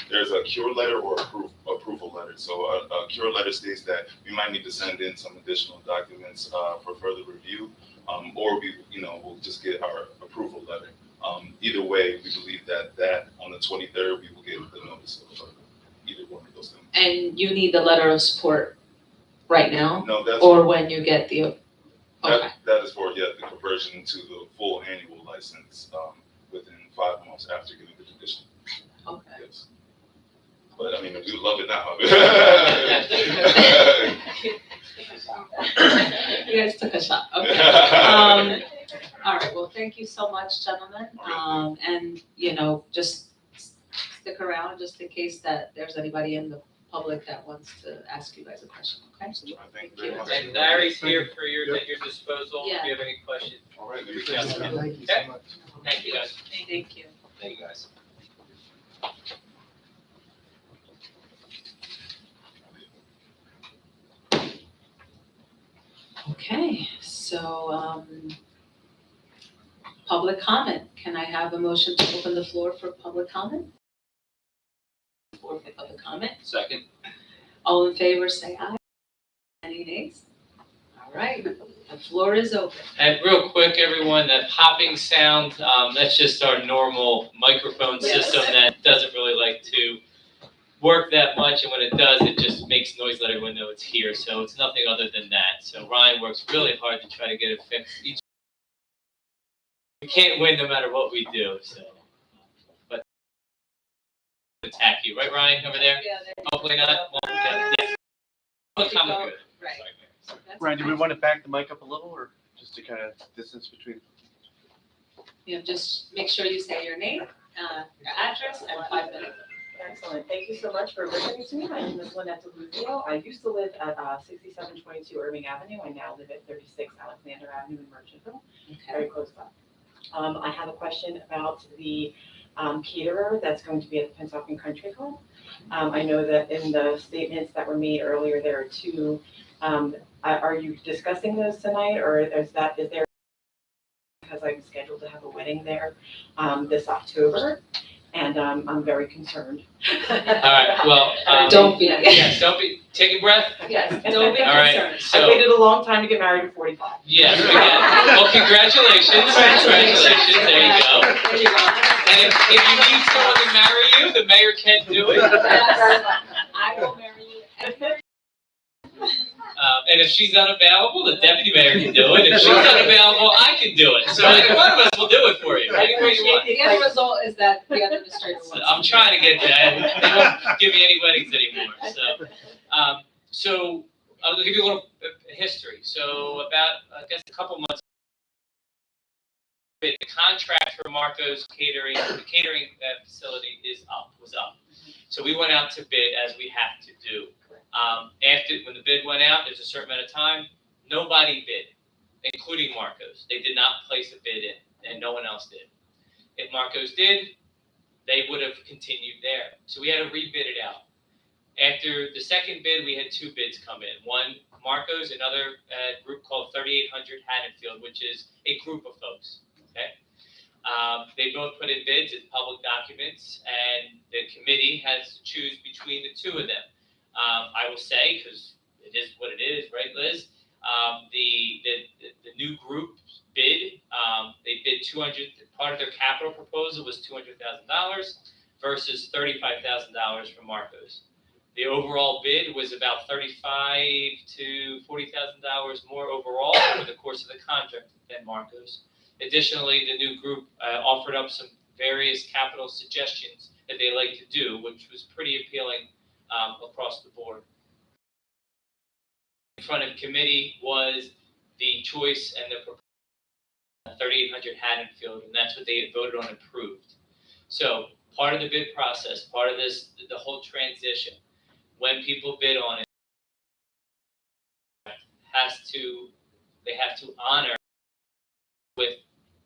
there's a cure letter or approval letter. So a cure letter states that we might need to send in some additional documents for further review, or we'll just get our approval letter. Either way, we believe that on the 23rd, we will get the notice of either one of those things. and you need the letter of support right now, No, that's. or when you get the, okay. That is for, the conversion to the full annual license, within 5 months after getting the condition. Okay. Yes. But I mean, we would love it now. You guys took a shot, okay. All right, well, thank you so much, gentlemen. And, just stick around just in case that there's anybody in the public that wants to ask you guys a question, okay? Thank you very much. And Larry's here for at your disposal, Yeah. if you have any questions. All right, reach out to him. Thank you Okay. so much. Thank you, guys. Thank you. Thank you, guys. Okay, so, public comment. Can I have a motion to open the floor for public comment? Floor for public comment. Second? All in favor, say aye. Any nays? All right, the floor is open. And real quick, everyone, that popping sound, that's just our normal microphone Yes. system that doesn't really like to work that much, and when it does, it just makes noise, let everyone know it's here, so it's nothing other than that. So Ryan works really hard to try to get it fixed. We can't win no matter what we do, so. But attack you, right, Ryan, over there? Yeah, Hopefully not. Yeah. Public comment, good. Right. Sorry. Ryan, do we want to back the mic up a little, or just to kind of distance between? Just make sure you say your name, your address, and 5 minutes. Excellent. Thank you so much for listening to me. My name is Lynette DeLuzio. I used to live at 6722 Irving Avenue. I now live at 36 Alexander Avenue in Merchantville, very close by. I have a question about the caterer that's going to be at the Pennsauken Country Club. I know that in the statements that were made earlier, there are two. Are you discussing those tonight, or is there? Because I'm scheduled to have a wedding there this October, and I'm very concerned. All right, well. Don't be. Yes, don't be, take a breath. Yes, don't be All right, concerned. I so, waited a long time to get married at 45. yes, we get, well, congratulations, there you go. There you go. And if you need someone to marry you, the mayor can do it. I will marry you. And if she's unavailable, the deputy mayor can do it. If she's unavailable, I can do it. So any one of us will do it for you, any way you want. The end result is that the administrator So wants. I'm trying to get that. They won't give me any weddings anymore, so I'll give you a little history. So about, I guess, a couple months, the contract for Marco's catering, the catering facility was up. So we went out to bid, as we have to do. When the bid went out, there's a certain amount of time, nobody bid, including Marco's. They did not place a bid in, and no one else did. If Marco's did, they would have continued there. So we had to rebid it out. After the second bid, we had two bids come in. One, Marco's, another group called 3800 Haddonfield, which is a group of folks. Okay, they both put in bids. It's public documents, and the committee has to choose between the two of them. I will say, because it is what it is, right, Liz? The new group bid, they bid 200. Part of their capital proposal was $200,000 versus $35,000 from Marco's. The overall bid was about $35,000 to $40,000 more overall over the course of the contract than Marco's. Additionally, the new group offered up some various capital suggestions that they like to do, which was pretty appealing across the board. In front of committee was the choice and the proposal 3800 Haddonfield, and that's what they had voted on and approved. So part of the bid process, part of this, the whole transition, when people bid on it, they have to honor with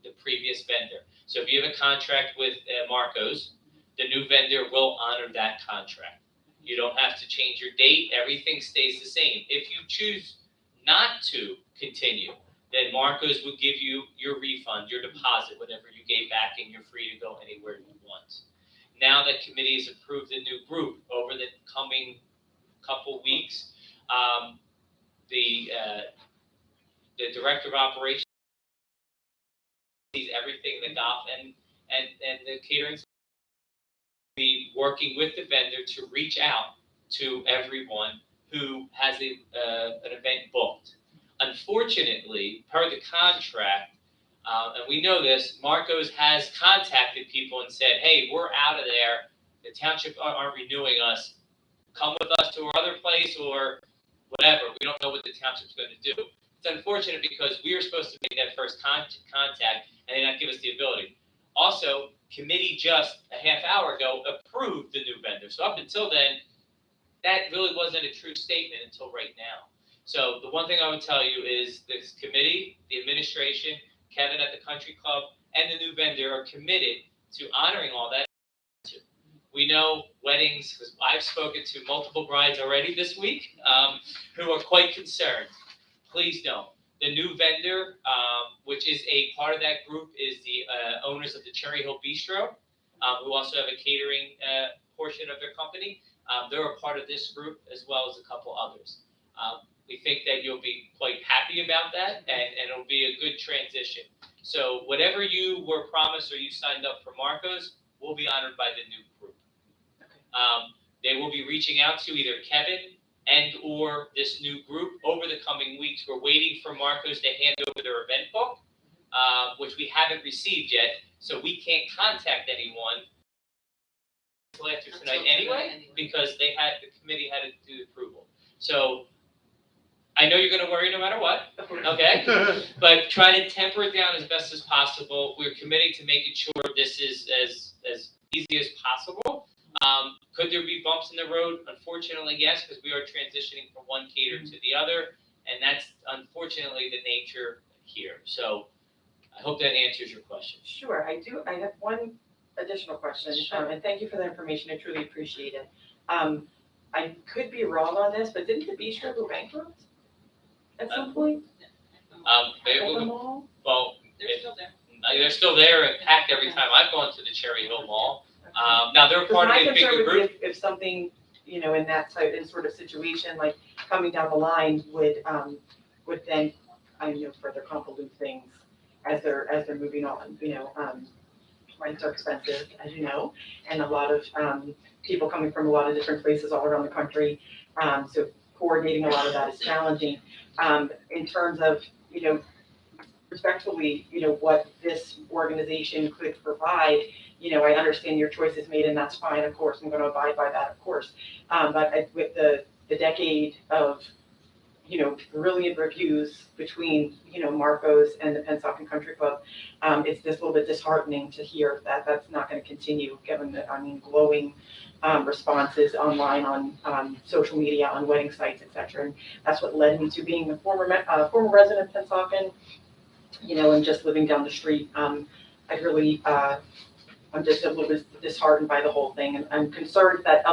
the previous vendor. So if you have a contract with Marco's, the new vendor will honor that contract. You don't have to change your date. Everything stays the same. If you choose not to continue, then Marco's will give you your refund, your deposit, whatever you gave back, and you're free to go anywhere you want. Now that committee has approved the new group, over the coming couple weeks, the director of operations sees everything, the golf and the catering, be working with the vendor to reach out to everyone who has an event booked. Unfortunately, per the contract, and we know this, Marco's has contacted people and said, hey, we're out of there. The township aren't renewing us. Come with us to our other place or whatever. We don't know what the township's going to do. It's unfortunate because we were supposed to make that first contact and they not give us the ability. Also, committee just a half hour ago approved the new vendor. So up until then, that really wasn't a true statement until right now. So the one thing I would tell you is this committee, the administration, Kevin at the country club, and the new vendor are committed to honoring all that. We know weddings, because I've spoken to multiple brides already this week who are quite concerned. Please don't. The new vendor, which is a part of that group, is the owners of the Cherry Hill Bistro, who also have a catering portion of their company. They're a part of this group as well as a couple others. We think that you'll be quite happy about that, and it'll be a good transition. So whatever you were promised or you signed up for Marco's will be honored by the new group. They will be reaching out to either Kevin and or this new group over the coming weeks. We're waiting for Marco's to hand over their event book, which we haven't received yet, so we can't contact anyone until after tonight anyway, because the committee had to do the approval. So I know you're going to worry no matter what, okay? But try to temper it down as best as possible. We're committed to making sure this is as easy as possible. Could there be bumps in the road? Unfortunately, yes, because we are transitioning from one caterer to the other, and that's unfortunately the nature here. So I hope that answers your question. Sure, I do. I have one additional question, and thank you for the information. I truly appreciate it. I could be wrong on this, but didn't the bistro go bankrupt at some point? Well, They're still there. they're still there and packed every time I've gone to the Cherry Hill Mall. Now they're part of a bigger group. If something, in that sort of situation, like coming down the line, would then, further convolute things as they're moving on. Rents are expensive, as you know, and a lot of people coming from a lot of different places all around the country. So coordinating a lot of that is challenging. In terms of, respectfully, what this organization could provide, I understand your choice is made and that's fine, of course, I'm going to abide by that, of course. But with the decade of, brilliant reviews between, Marco's and the Pennsauken Country Club, it's just a little bit disheartening to hear that that's not going to continue, given the, glowing responses online, on social media, on wedding sites, etc. And that's what led me to being a former resident of Pennsauken, and just living down the street. I really I'm just a little bit disheartened by the whole thing, and I'm concerned that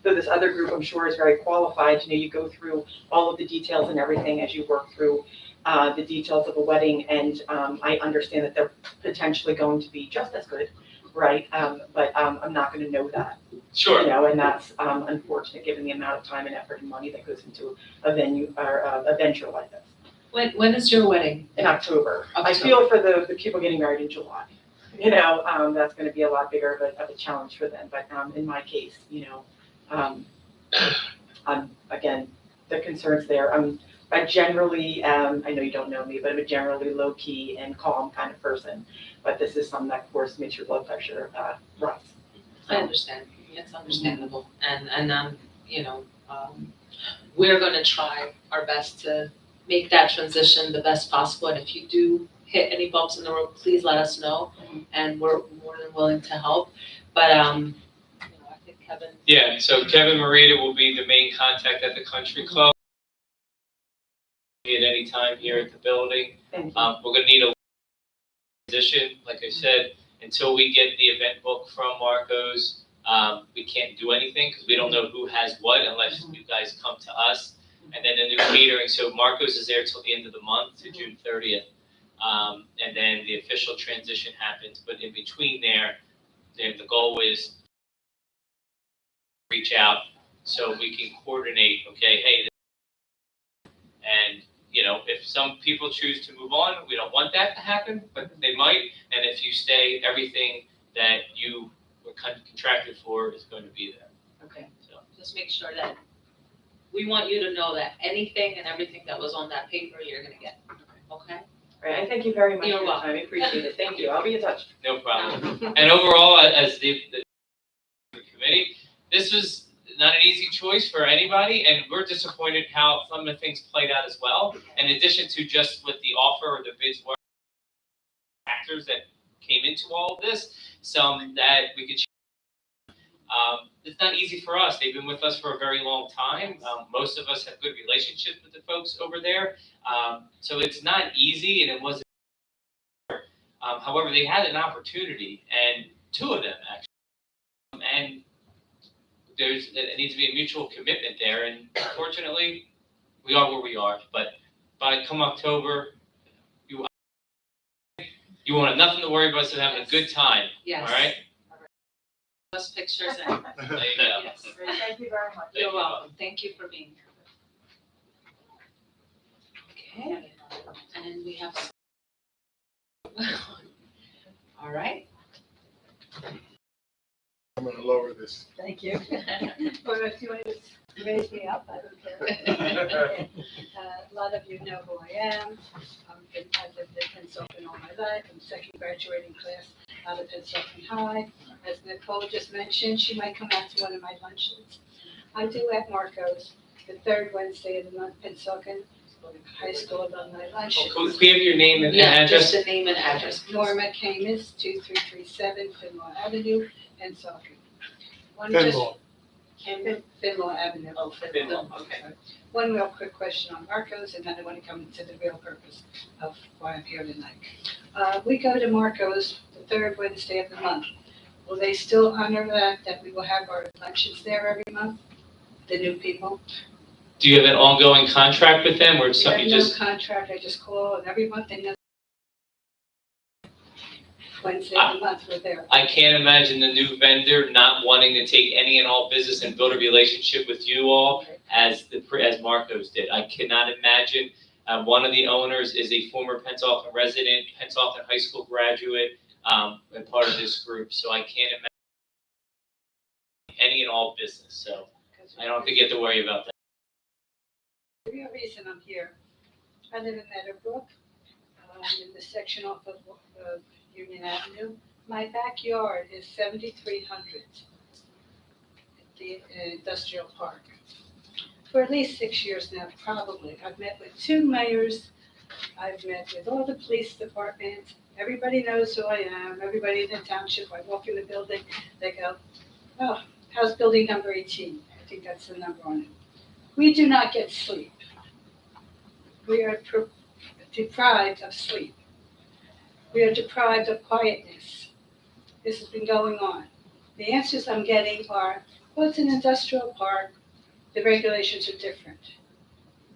though this other group I'm sure is very qualified, you go through all of the details and everything as you work through the details of a wedding, and I understand that they're potentially going to be just as good, right? But I'm not gonna know that. Sure. And that's unfortunate, given the amount of time and effort and money that goes into a venue or a venture like this. When is your wedding? In October. I October. feel for the people getting married in July. That's gonna be a lot bigger of a challenge for them, but in my case, again, the concerns there, I generally, I know you don't know me, but I'm a generally low-key and calm kind of person, but this is something that, of course, makes your blood pressure rise. I understand, it's understandable, and we're gonna try our best to make that transition the best possible, and if you do hit any bumps in the road, please let us know, and we're more than willing to help, but, I think Kevin. Yeah, so Kevin Morita will be the main contact at the country club at any time here at the building. Thank you. We're gonna need a position, like I said, until we get the event book from Marco's, we can't do anything, because we don't know who has what unless you guys come to us. And then the new catering, so Marco's is there till the end of the month, to June 30th. And then the official transition happens, but in between there, the goal is reach out so we can coordinate, okay, hey, and if some people choose to move on, we don't want that to happen, but they might, and if you stay, everything that you were contracted for is going to be there. Okay, so just make sure that, we want you to know that anything and everything that was on that paper, you're gonna get, okay? Right, and thank you very much for You're your time, I appreciate it, thank you, I'll be in touch. No problem. And overall, as the committee, this was not an easy choice for anybody, and we're disappointed how some of the things played out as well. In addition to just what the offer or the bids were, factors that came into all of this, some that we could. It's not easy for us. They've been with us for a very long time. Most of us have good relationships with the folks over there, so it's not easy, and it wasn't. However, they had an opportunity, and two of them actually, and it needs to be a mutual commitment there, and unfortunately, we are where we are. But by come October, you won't have nothing to worry about, so having a good time. Yes. All right. Those pictures and. There you go. Yes. Thank you very much. You're welcome. Thank you for being here. Okay, and we have. All right. I'm gonna lower this. Thank you. Or if you want to raise me up, I don't care. A lot of you know who I am. I've lived in Pennsauken all my life. I'm second graduating class out of Pennsauken High. As Nicole just mentioned, she might come out to one of my luncheons. I do at Marco's, the third Wednesday of the month, Pennsauken High School alumni luncheon. Could we have your name and Yeah, address? just the name and address. Norma Camus, 2337 Finlaw Avenue, Pennsauken. One just- Finlaw. Finlaw Avenue. Oh, Finland, okay. One real quick question on Marco's, and then I want to come to the real purpose of why I'm here tonight. We go to Marco's the third Wednesday of the month. Will they still honor that we will have our luncheons there every month? The new people? Do you have an ongoing contract with them, or We something have no just? contract, I just call, and every month they know. Wednesday of the month, we're there. I can't imagine the new vendor not wanting to take any and all business and build a relationship with you all as Marco's did. I cannot imagine. One of the owners is a former Pennsauken resident, Pennsauken High School graduate, and part of this group. So I can't imagine any and all business. So I don't think you have to worry about that. The real reason I'm here, I live in Meadowbrook, in the section off of Union Avenue. My backyard is 7,300 at the industrial park. For at least 6 years now, probably. I've met with 2 mayors. I've met with all the police departments. Everybody knows who I am. Everybody in the township. I walk in the building, they go, "Oh, house building number 18." I think that's the number on it. We do not get sleep. We are deprived of sleep. We are deprived of quietness. this has been going on? The answers I'm getting are, well, it's an industrial park, the regulations are different.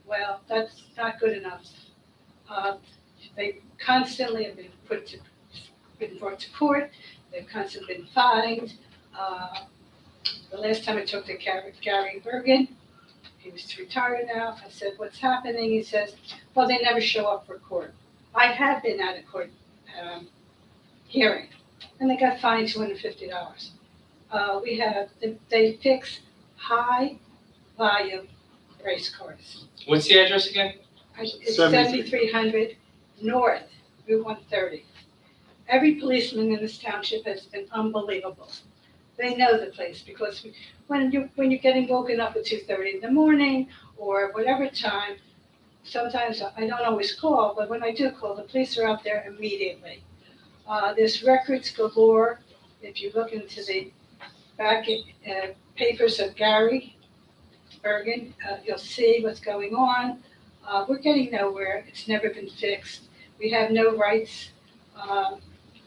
Well, that's not good enough. They constantly have been been brought to court, they've constantly been fined. The last time I talked to Gary Bergen, he was retired now, I said, what's happening? He says, well, they never show up for court. I have been at a court hearing, and they got fined $250. They fix high volume race cars. What's the address again? It's 7300 North, Route 130. Every policeman in this township has been unbelievable. They know the place because when you're getting woken up at 2:30 in the morning or whatever time, sometimes I don't always call, but when I do call, the police are out there immediately. There's records galore. If you look into the back papers of Gary Bergen, you'll see what's going on. We're getting nowhere. It's never been fixed. We have no rights.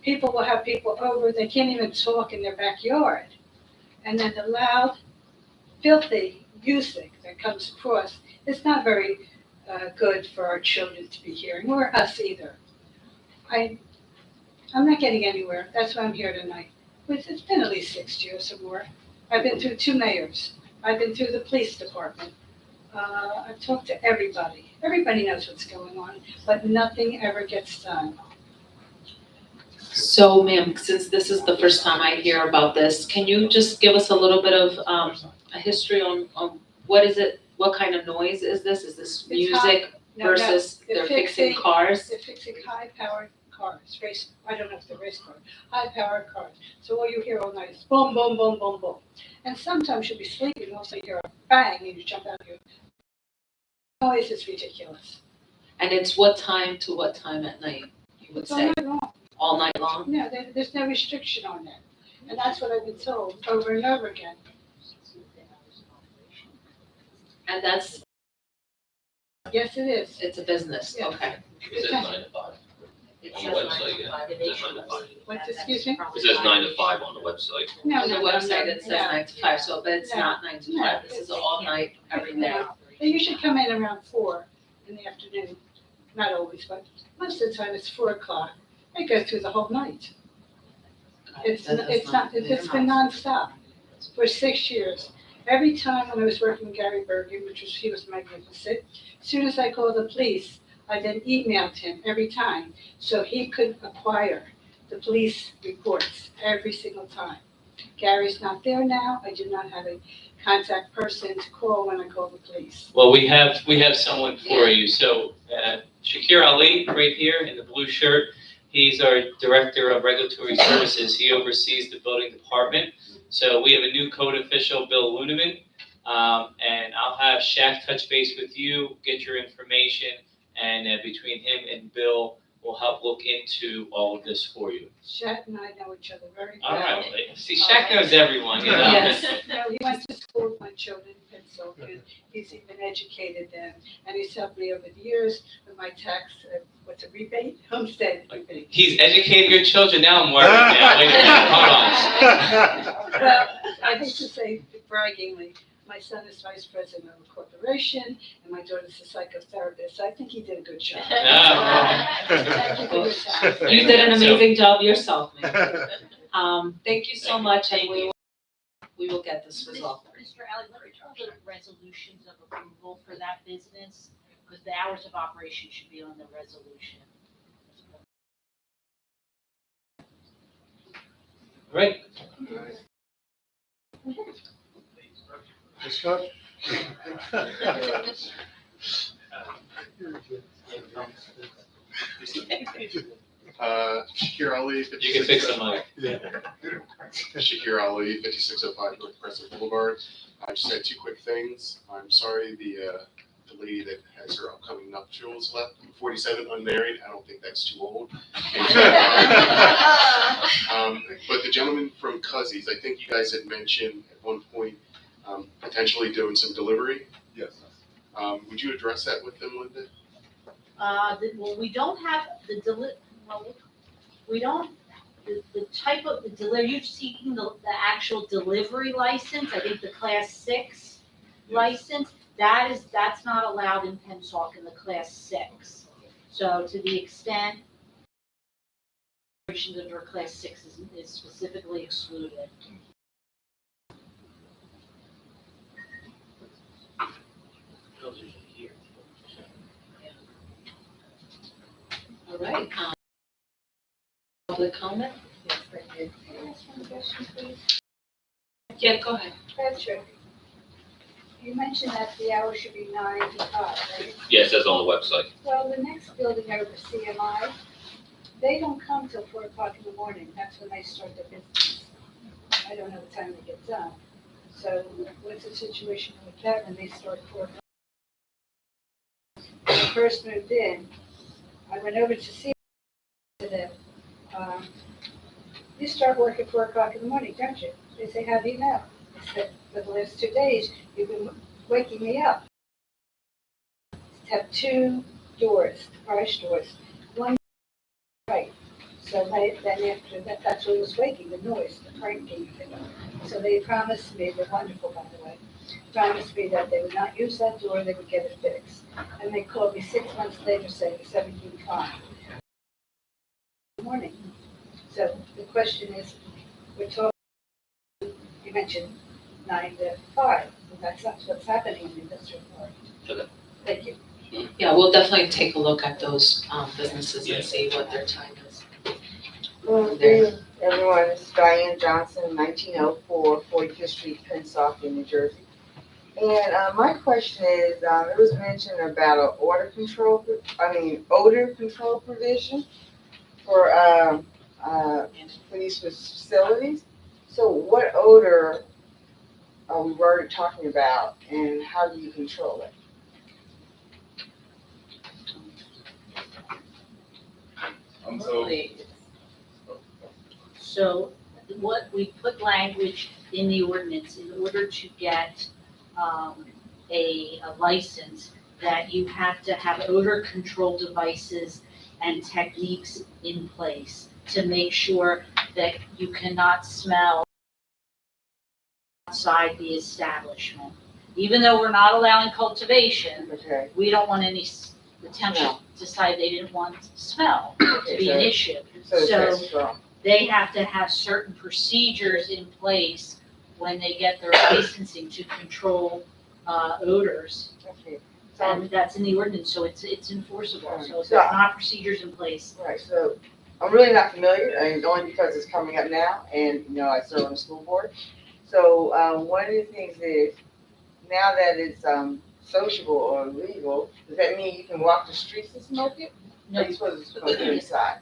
People will have people over. They can't even talk in their backyard. And then the loud, filthy music that comes across is not very good for our children to be hearing, or us either. I'm not getting anywhere. That's why I'm here tonight. It's been at least 6 years or more. I've been through 2 mayors. I've been through the police department. I've talked to everybody. Everybody knows what's going on, but nothing ever gets done. So, ma'am, since this is the first time I hear about this, can you just give us a little bit of a history on what is it? What kind of noise is this? Is this music versus they're fixing cars? They're fixing high-powered cars. I don't know if they're race cars. High-powered cars. So all you hear all night is boom, boom, boom, boom, boom. And sometimes you'll be sleeping, also you hear a bang, and you jump out of your noise is ridiculous. And it's what time to what time at night, you would It's all say? night long. All night long? No, there's no restriction on that. And that's what I've been told over and over again. And that's, Yes, it is. it's a business, Yeah. okay. It says 9 to 5. On the website, yeah. It says 9 to 5. What, excuse me? It says 9 to 5 on the website. No, On the no, website, no, it says no. 9 to 5, so, but it's No. not 9 to No. 5, this is all night, every day. No. They usually come in around 4 in the afternoon. Not always, but most of the time it's 4 o'clock. They go through the whole night. It's been nonstop for 6 years. Every time when I was working with Gary Bergen, he was magnificent, as soon as I called the police, I then emailed him every time so he could acquire the police reports every single time. Gary's not there now. I do not have a contact person to call when I call the police. Well, we have someone for you. So Shakir Ali, right here in the blue shirt, he's our Director of Regulatory Services. He oversees the building department. So we have a new code official, Bill Luneman, and I'll have Shaq touch base with you, get your information, and between him and Bill, we'll help look into all of this for you. Shaq and I know each other very All well. right. See, Shaq knows everyone, you know? Yes. No, he went to school with my children in Pennsauken. He's even educated them, and he's helped me over the years with my tax, what's a rebate? Homestead rebate. He's educated your children. Now I'm worried. Now, wait a minute. Hold on. Well, I hate to say braggingly, my son is vice president of a corporation, and my daughter's a psychotherapist. So I think he did a good job. Thank you for your time. You did an amazing job yourself, ma'am. Thank you so much, and we will get this resolved. Mr. Alley, what are the resolutions of approval for that business? Because the hours of operation should be on the resolution. Great. Scott? Shakir Ali, You can fix the mic. Shakir Ali, 5605 North Crescent Boulevard. I just had 2 quick things. I'm sorry the lady that has her upcoming nuptials left. I'm 47, unmarried. I don't think that's too old. But the gentleman from Cuzzies, I think you guys had mentioned at one point potentially doing some delivery. Yes. Would you address that with them, Linda? Well, we don't have the we don't the type of, are you seeking the actual delivery license? I think the class 6 license, that's not allowed in Pennsauken, the class 6. So to the extent operations under class 6 is specifically excluded. All right, public comment? Yes, thank you. Can I ask one question, please? Yeah, go ahead. Patrick, you mentioned that the hour should be 9 to 5, right? Yeah, it says on the website. Well, the next building over, CMI, they don't come till 4 o'clock in the morning. That's when they start their business. I don't know what time they get done. So what's the situation with that when they start 4 o'clock? When I first moved in, I went over to see them. You start work at 4 o'clock in the morning, don't you? They say, how do you know? I said, for the last 2 days, you've been waking me up. Have 2 doors, garage doors. One right. So then after that, that's what was waking, the noise, the cranking. So they promised me, they're wonderful, by the way, promised me that they would not use that door, they would get it fixed. And they called me 6 months later saying it's 17:05 in the morning. So the question is, we're talking, you mentioned 9 to 5. That's not what's happening in the industrial park. Okay. Thank you. Yeah, we'll definitely take a look at those businesses Yeah. and see what their time is. Good evening, everyone. It's Diane Johnson, 1904 45th Street, Pennsauken, New Jersey. And my question is, it was mentioned about an odor control provision for these facilities. So what odor are we already talking about, and how do you control it? So what we put language in the ordinance in order to get a license, that you have to have odor control devices and techniques in place to make sure that you cannot smell outside the establishment. Even though we're not allowing cultivation, Okay. we don't want the township decided they didn't want smell to be an issue. So they have to have certain procedures in place when they get their licensing to control odors. Okay. And that's in the ordinance, so it's enforceable. So if So- there's not procedures in place, Right, so I'm really not familiar, and only because it's coming up now, and, I serve on the school board. So, one of the things is, now that it's, sociable or legal, does that mean you can walk the streets and smoke it? no, Or are you supposed to smoke it inside?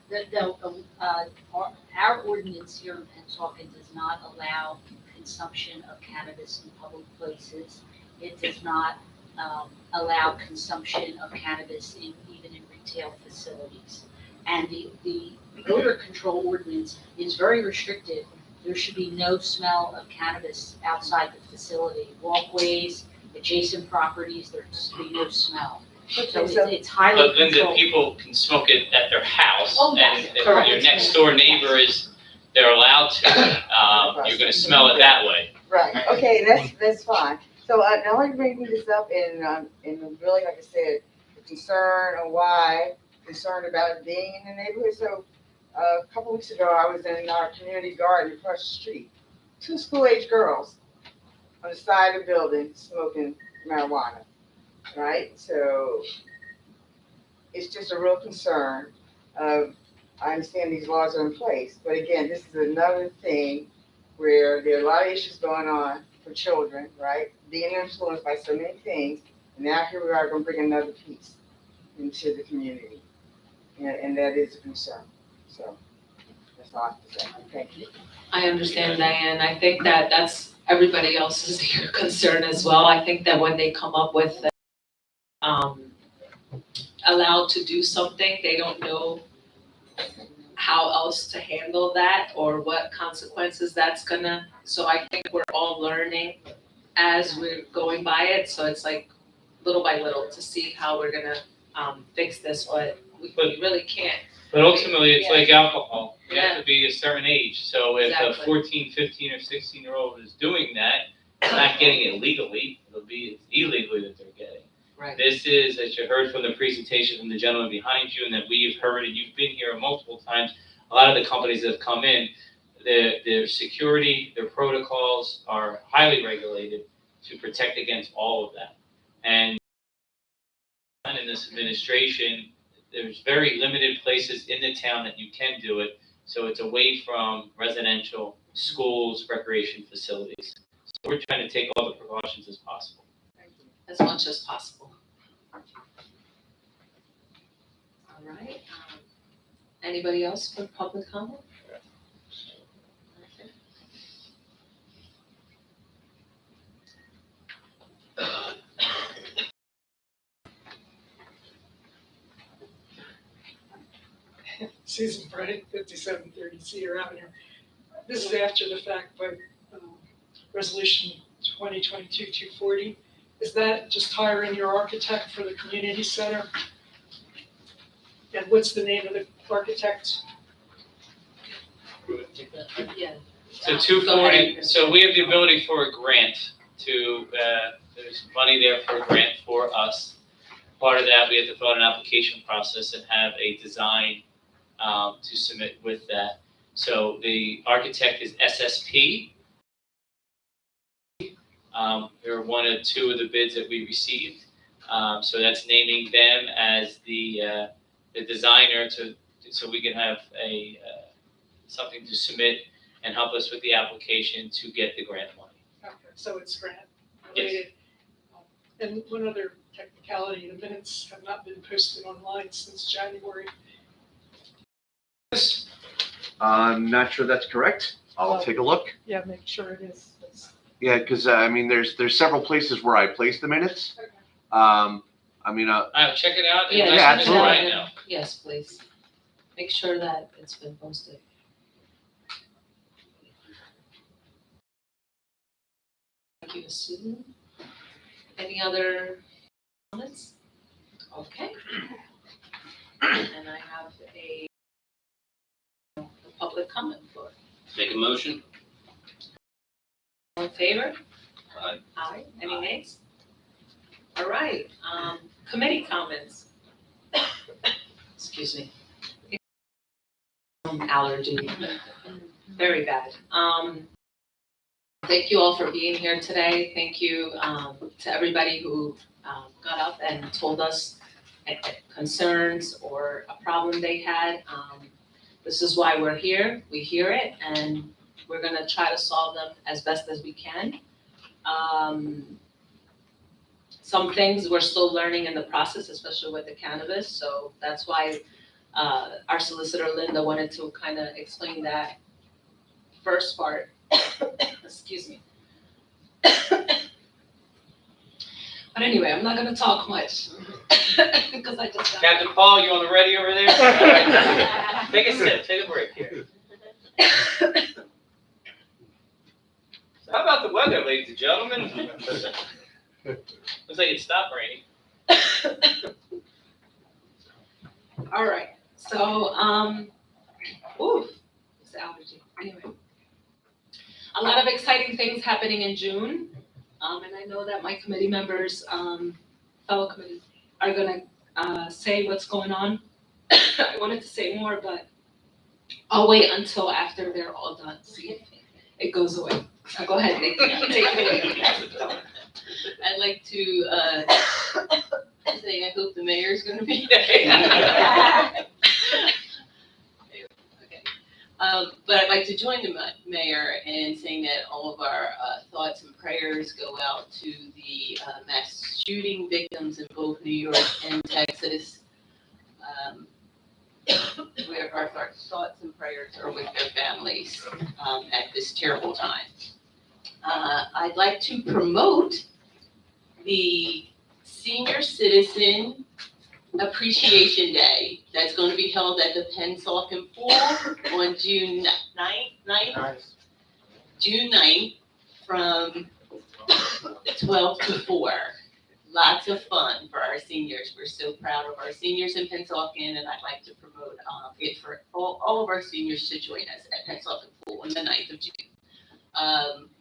our ordinance here in Pennsauken does not allow consumption of cannabis in public places. It does not allow consumption of cannabis even in retail facilities. And the odor control ordinance is very restricted. There should be no smell of cannabis outside the facility. Walkways, adjacent properties, there should be no smell. So it's highly But then the controlled. people can smoke it at their house, Oh, and yes, if correct. your next door neighbor they're allowed to, you're gonna smell it that way. Right, okay, that's fine. So, now I bring this up in really, like I said, the concern of why, concerned about it being in the neighborhood. So, a couple weeks ago, I was in our community garden across the street. 2 school-age girls on the side of the building smoking marijuana, right? So, it's just a real concern of, I understand these laws are in place, but again, this is another thing where there are a lot of issues going on for children, right? Being influenced by so many things, and now here we are going to bring another piece into the community, and that is a concern. So that's all I have to say. Thank you. I understand, Diane. I think that that's everybody else's concern as well. I think that when they come up with allowed to do something, they don't know how else to handle that or what consequences that's gonna. So I think we're all learning as we're going by it. So it's like little by little to see how we're gonna fix this, but we really can't. But ultimately, it's Yeah. like alcohol. You have Yeah. to be a certain age. So if a Exactly. 14, 15, or 16-year-old is doing that, it's not getting it legally. It's illegally that they're getting. Right. This is, as you heard from the presentation from the gentleman behind you, and that we've heard, and you've been here multiple times, a lot of the companies that have come in, their security, their protocols are highly regulated to protect against all of that. And in this administration, there's very limited places in the town that you can do it. So it's away from residential, schools, recreation facilities. So we're trying to take all the precautions as possible. As much as possible. All right. Anybody else for public comment? Okay. Susan Bryant, 5730 Cedar Avenue. This is after the fact, but resolution 2022-240. Is that just hiring your architect for the community center? And what's the name of the architect? Yeah. So 240, so we have the ability for a grant to, there's money there for a grant for us. Part of that, we have to fill out an application process and have a design to submit with that. So the architect is SSP. They're one of two of the bids that we received. So that's naming them as the designer so we can have something to submit and help us with the application to get the grant money. Okay, so it's grant related. Yes. And one other technicality, the minutes have not been posted online since January. I'm not sure that's correct. I'll take a look. Yeah, make sure it is. Yeah, because I mean, there's several places where I place the minutes. Okay. I mean, Check it out. and Yeah, let us know absolutely. right now. Yes, please. Make sure that it's been posted. Thank you, Susan. Any other comments? Okay. And I have a public comment floor. Make a motion? All in favor? Aye. Aye. Any nays? All right, committee comments. Excuse me. Allergy, very bad. Thank you all for being here today. Thank you to everybody who got up and told us concerns or a problem they had. This is why we're here. We hear it, and we're gonna try to solve them as best as we can. Some things we're still learning in the process, especially with the cannabis, so that's why our solicitor Linda wanted to kind of explain that first part. Excuse me. But anyway, I'm not gonna talk much because I just got. Captain Paul, you on the ready over there? All right. Take a sip, take a break here. So how about the weather, ladies and gentlemen? Looks like it stopped raining. All right, so, it's allergy, anyway. A lot of exciting things happening in June, and I know that my committee members, fellow committees, are gonna say what's going on. I wanted to say more, but I'll wait until after they're all done, see if it goes away. So go ahead, Nick, take it away. I'd like to say I hope the mayor's gonna be there. Okay. But I'd like to join the mayor in saying that all of our thoughts and prayers go out to the mass shooting victims in both New York and Texas. Where our thoughts and prayers are with their families at this terrible time. I'd like to promote the Senior Citizen Appreciation Day that's going to be held at the Pennsauken Pool on June 9th. June 9th from 12 to 4. lots of fun for our seniors. We're so proud of our seniors in Pennsauken, and I'd like to promote it for all of our seniors to join us at Pennsauken Pool on the 9th of June.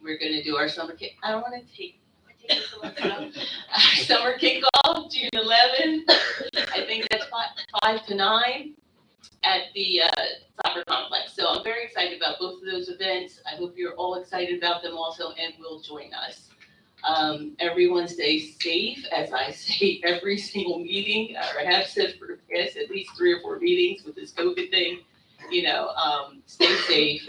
We're gonna do our summer kick. I don't want to take our summer kickoff June 11th. I think that's 5 to 9 at the soccer complex. So I'm very excited about both of those events. I hope you're all excited about them also and will join us. Everyone stay safe, as I say every single meeting, or I have said for the past at least 3 or 4 meetings with this COVID thing. Stay safe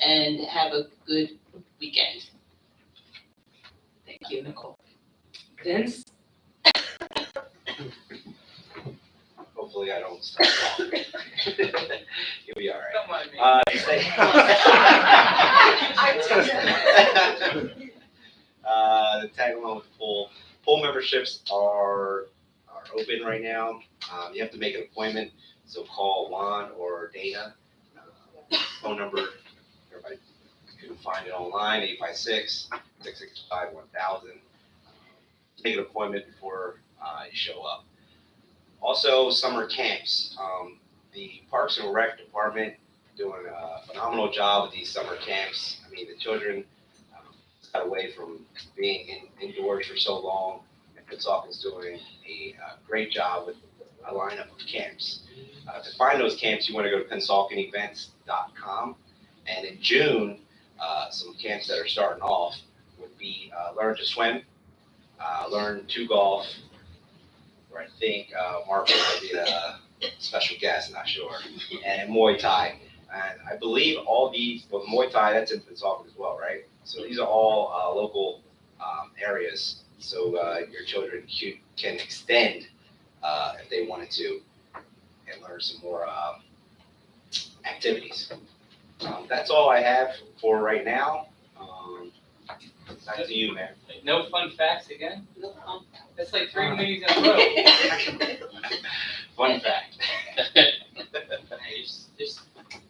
and have a good weekend. Thank you, Nicole. Vince? Hopefully I don't start wrong. You'll be all right. Don't mind me. To tag along with the pool. Pool memberships are open right now. You have to make an appointment, so call Juan or Dana. Phone number, everybody can find it online, 856-665-1000. Make an appointment before you show up. Also, summer camps. The Parks and Rec Department doing a phenomenal job with these summer camps. I mean, the children got away from being indoors for so long, and Pennsauken's doing a great job with a lineup of camps. To find those camps, you want to go to PensaukenEvents.com, and in June, some camps that are starting off would be learn to swim, learn to golf, where I think Mark will be a special guest, not sure, and Muay Thai. And I believe all these, well, Muay Thai, that's in Pennsauken as well, right? So these are all local areas, so your children can extend if they wanted to and learn some more activities. That's all I have for right now. Back to you, man. No fun facts again? No. That's like 3 meetings in a row. Fun fact. Just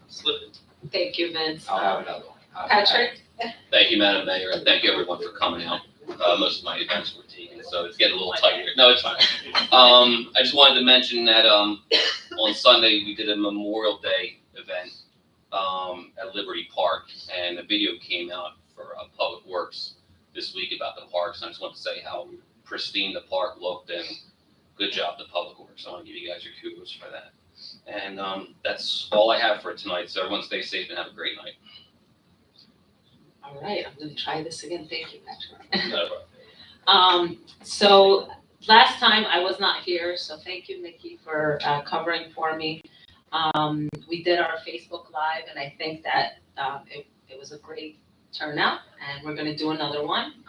slipping. Thank you, Vince. I'll have another one. Patrick? Thank you, Madam Mayor, and thank you everyone for coming out. Most of my events were taken, so it's getting a little tight here. No, it's fine. I just wanted to mention that on Sunday, we did a Memorial Day event at Liberty Park, and a video came out for Public Works this week about the parks, and I just want to say how pristine the park looked, and good job to Public Works. I want to give you guys your kudos for that. And that's all I have for tonight, so everyone stay safe and have a great night. All right, I'm gonna try this again. Thank you, Patrick. No problem. So last time I was not here, so thank you, Nikki, for covering for me. We did our Facebook Live, and I think that it was a great turnout, and we're gonna do another one.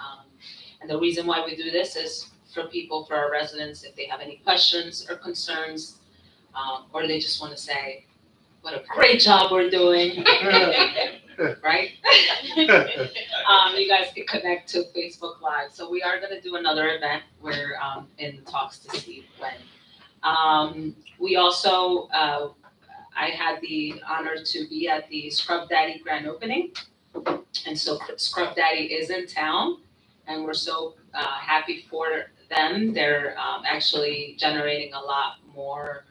And the reason why we do this is for our residents, if they have any questions or concerns, or they just wanna say, what a great job we're doing, right? You guys can connect to Facebook Live. So we are gonna do another event. We're in the talks to see when. We also, I had the honor to be at the Scrub Daddy grand opening. And so Scrub Daddy is in town, and we're so happy for them. They're actually generating a lot more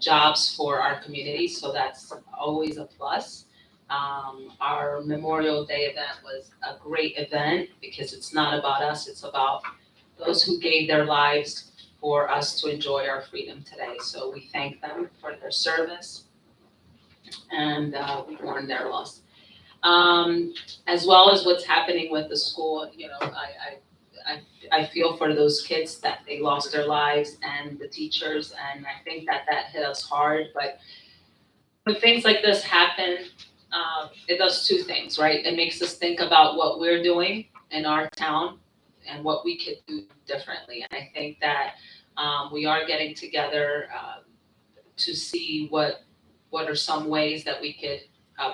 jobs for our community, so that's always a plus. Our Memorial Day event was a great event because it's not about us, it's about those who gave their lives for us to enjoy our freedom today. So we thank them for their service, and we mourn their loss. As well as what's happening with the school, I feel for those kids that they lost their lives and the teachers, and I think that hit us hard. But when things like this happen, it does two things, right? It makes us think about what we're doing in our town and what we could do differently. And I think that we are getting together to see what are some ways that we could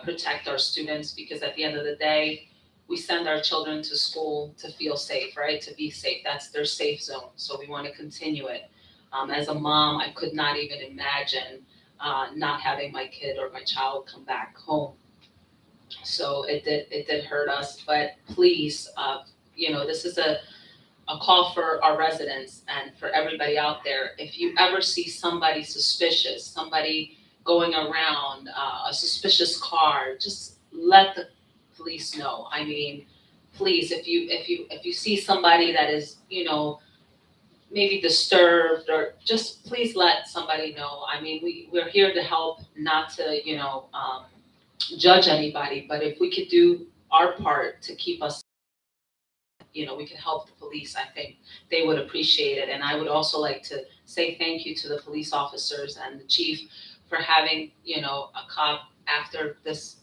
protect our students, because at the end of the day, we send our children to school to feel safe, right? To be safe. That's their safe zone. So we want to continue it. As a mom, I could not even imagine not having my kid or my child come back home. So it did hurt us, but please, this is a call for our residents and for everybody out there. If you ever see somebody suspicious, somebody going around, a suspicious car, just let the police know. I mean, please, if you see somebody that is, maybe disturbed, or just please let somebody know. I mean, we're here to help, not to, judge anybody, but if we could do our part to keep us, we can help the police, I think they would appreciate it. And I would also like to say thank you to the police officers and the chief for having, a cop after this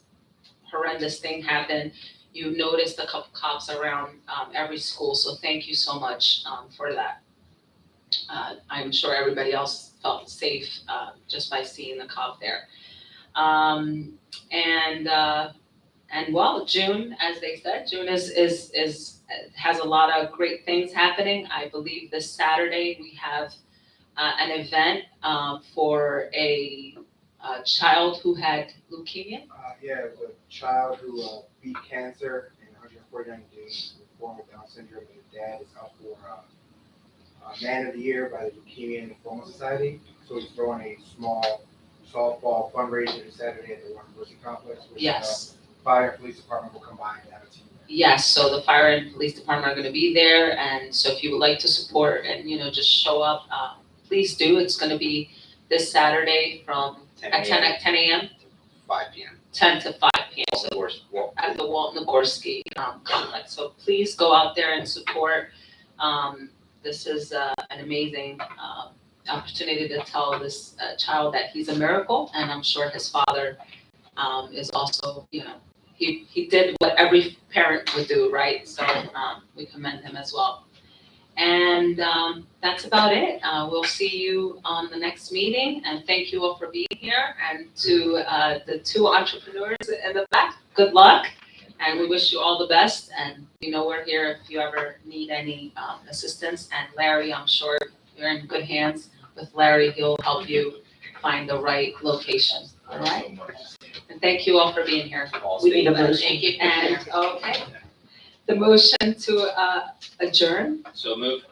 horrendous thing happened. You noticed a couple cops around every school, so thank you so much for that. I'm sure everybody else felt safe just by seeing the cop there. And well, June, as they said, June has a lot of great things happening. I believe this Saturday we have an event for a child who had leukemia. Yeah, it was a child who beat cancer in 149 days with form of Down syndrome, and his dad is up for Man of the Year by the Leukemia and Lymphoma Society. So he's throwing a small softball fundraiser this Saturday at the University Complex, which Yes. Fire and Police Department will combine and have a team there. Yes, so the fire and police department are going to be there, and so if you would like to support and just show up, please do. It's going to be this Saturday from 10 a.m. 5 p.m. 10 to 5 p.m. So Of course, well, at the Walton Nagorski complex. So please go out there and support. This is an amazing opportunity to tell this child that he's a miracle, and I'm sure his father is also, he did what every parent would do, right? So we commend him as well. And that's about it. We'll see you on the next meeting, and thank you all for being here. And to the two entrepreneurs in the back, good luck, and we wish you all the best. And we're here if you ever need any assistance. And Larry, I'm sure you're in good hands with Larry. He'll help you find the right location. All right. And thank you all for being here. We need a motion. Thank you. And okay, the motion to adjourn. So move.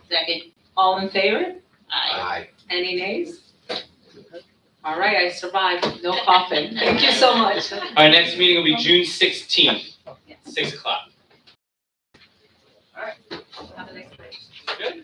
Second. All in favor? Aye. Any nays? All right, I survived. No coughing. Thank you so much. Our next meeting will be June 16th, 6 o'clock. Have a nice day. Good.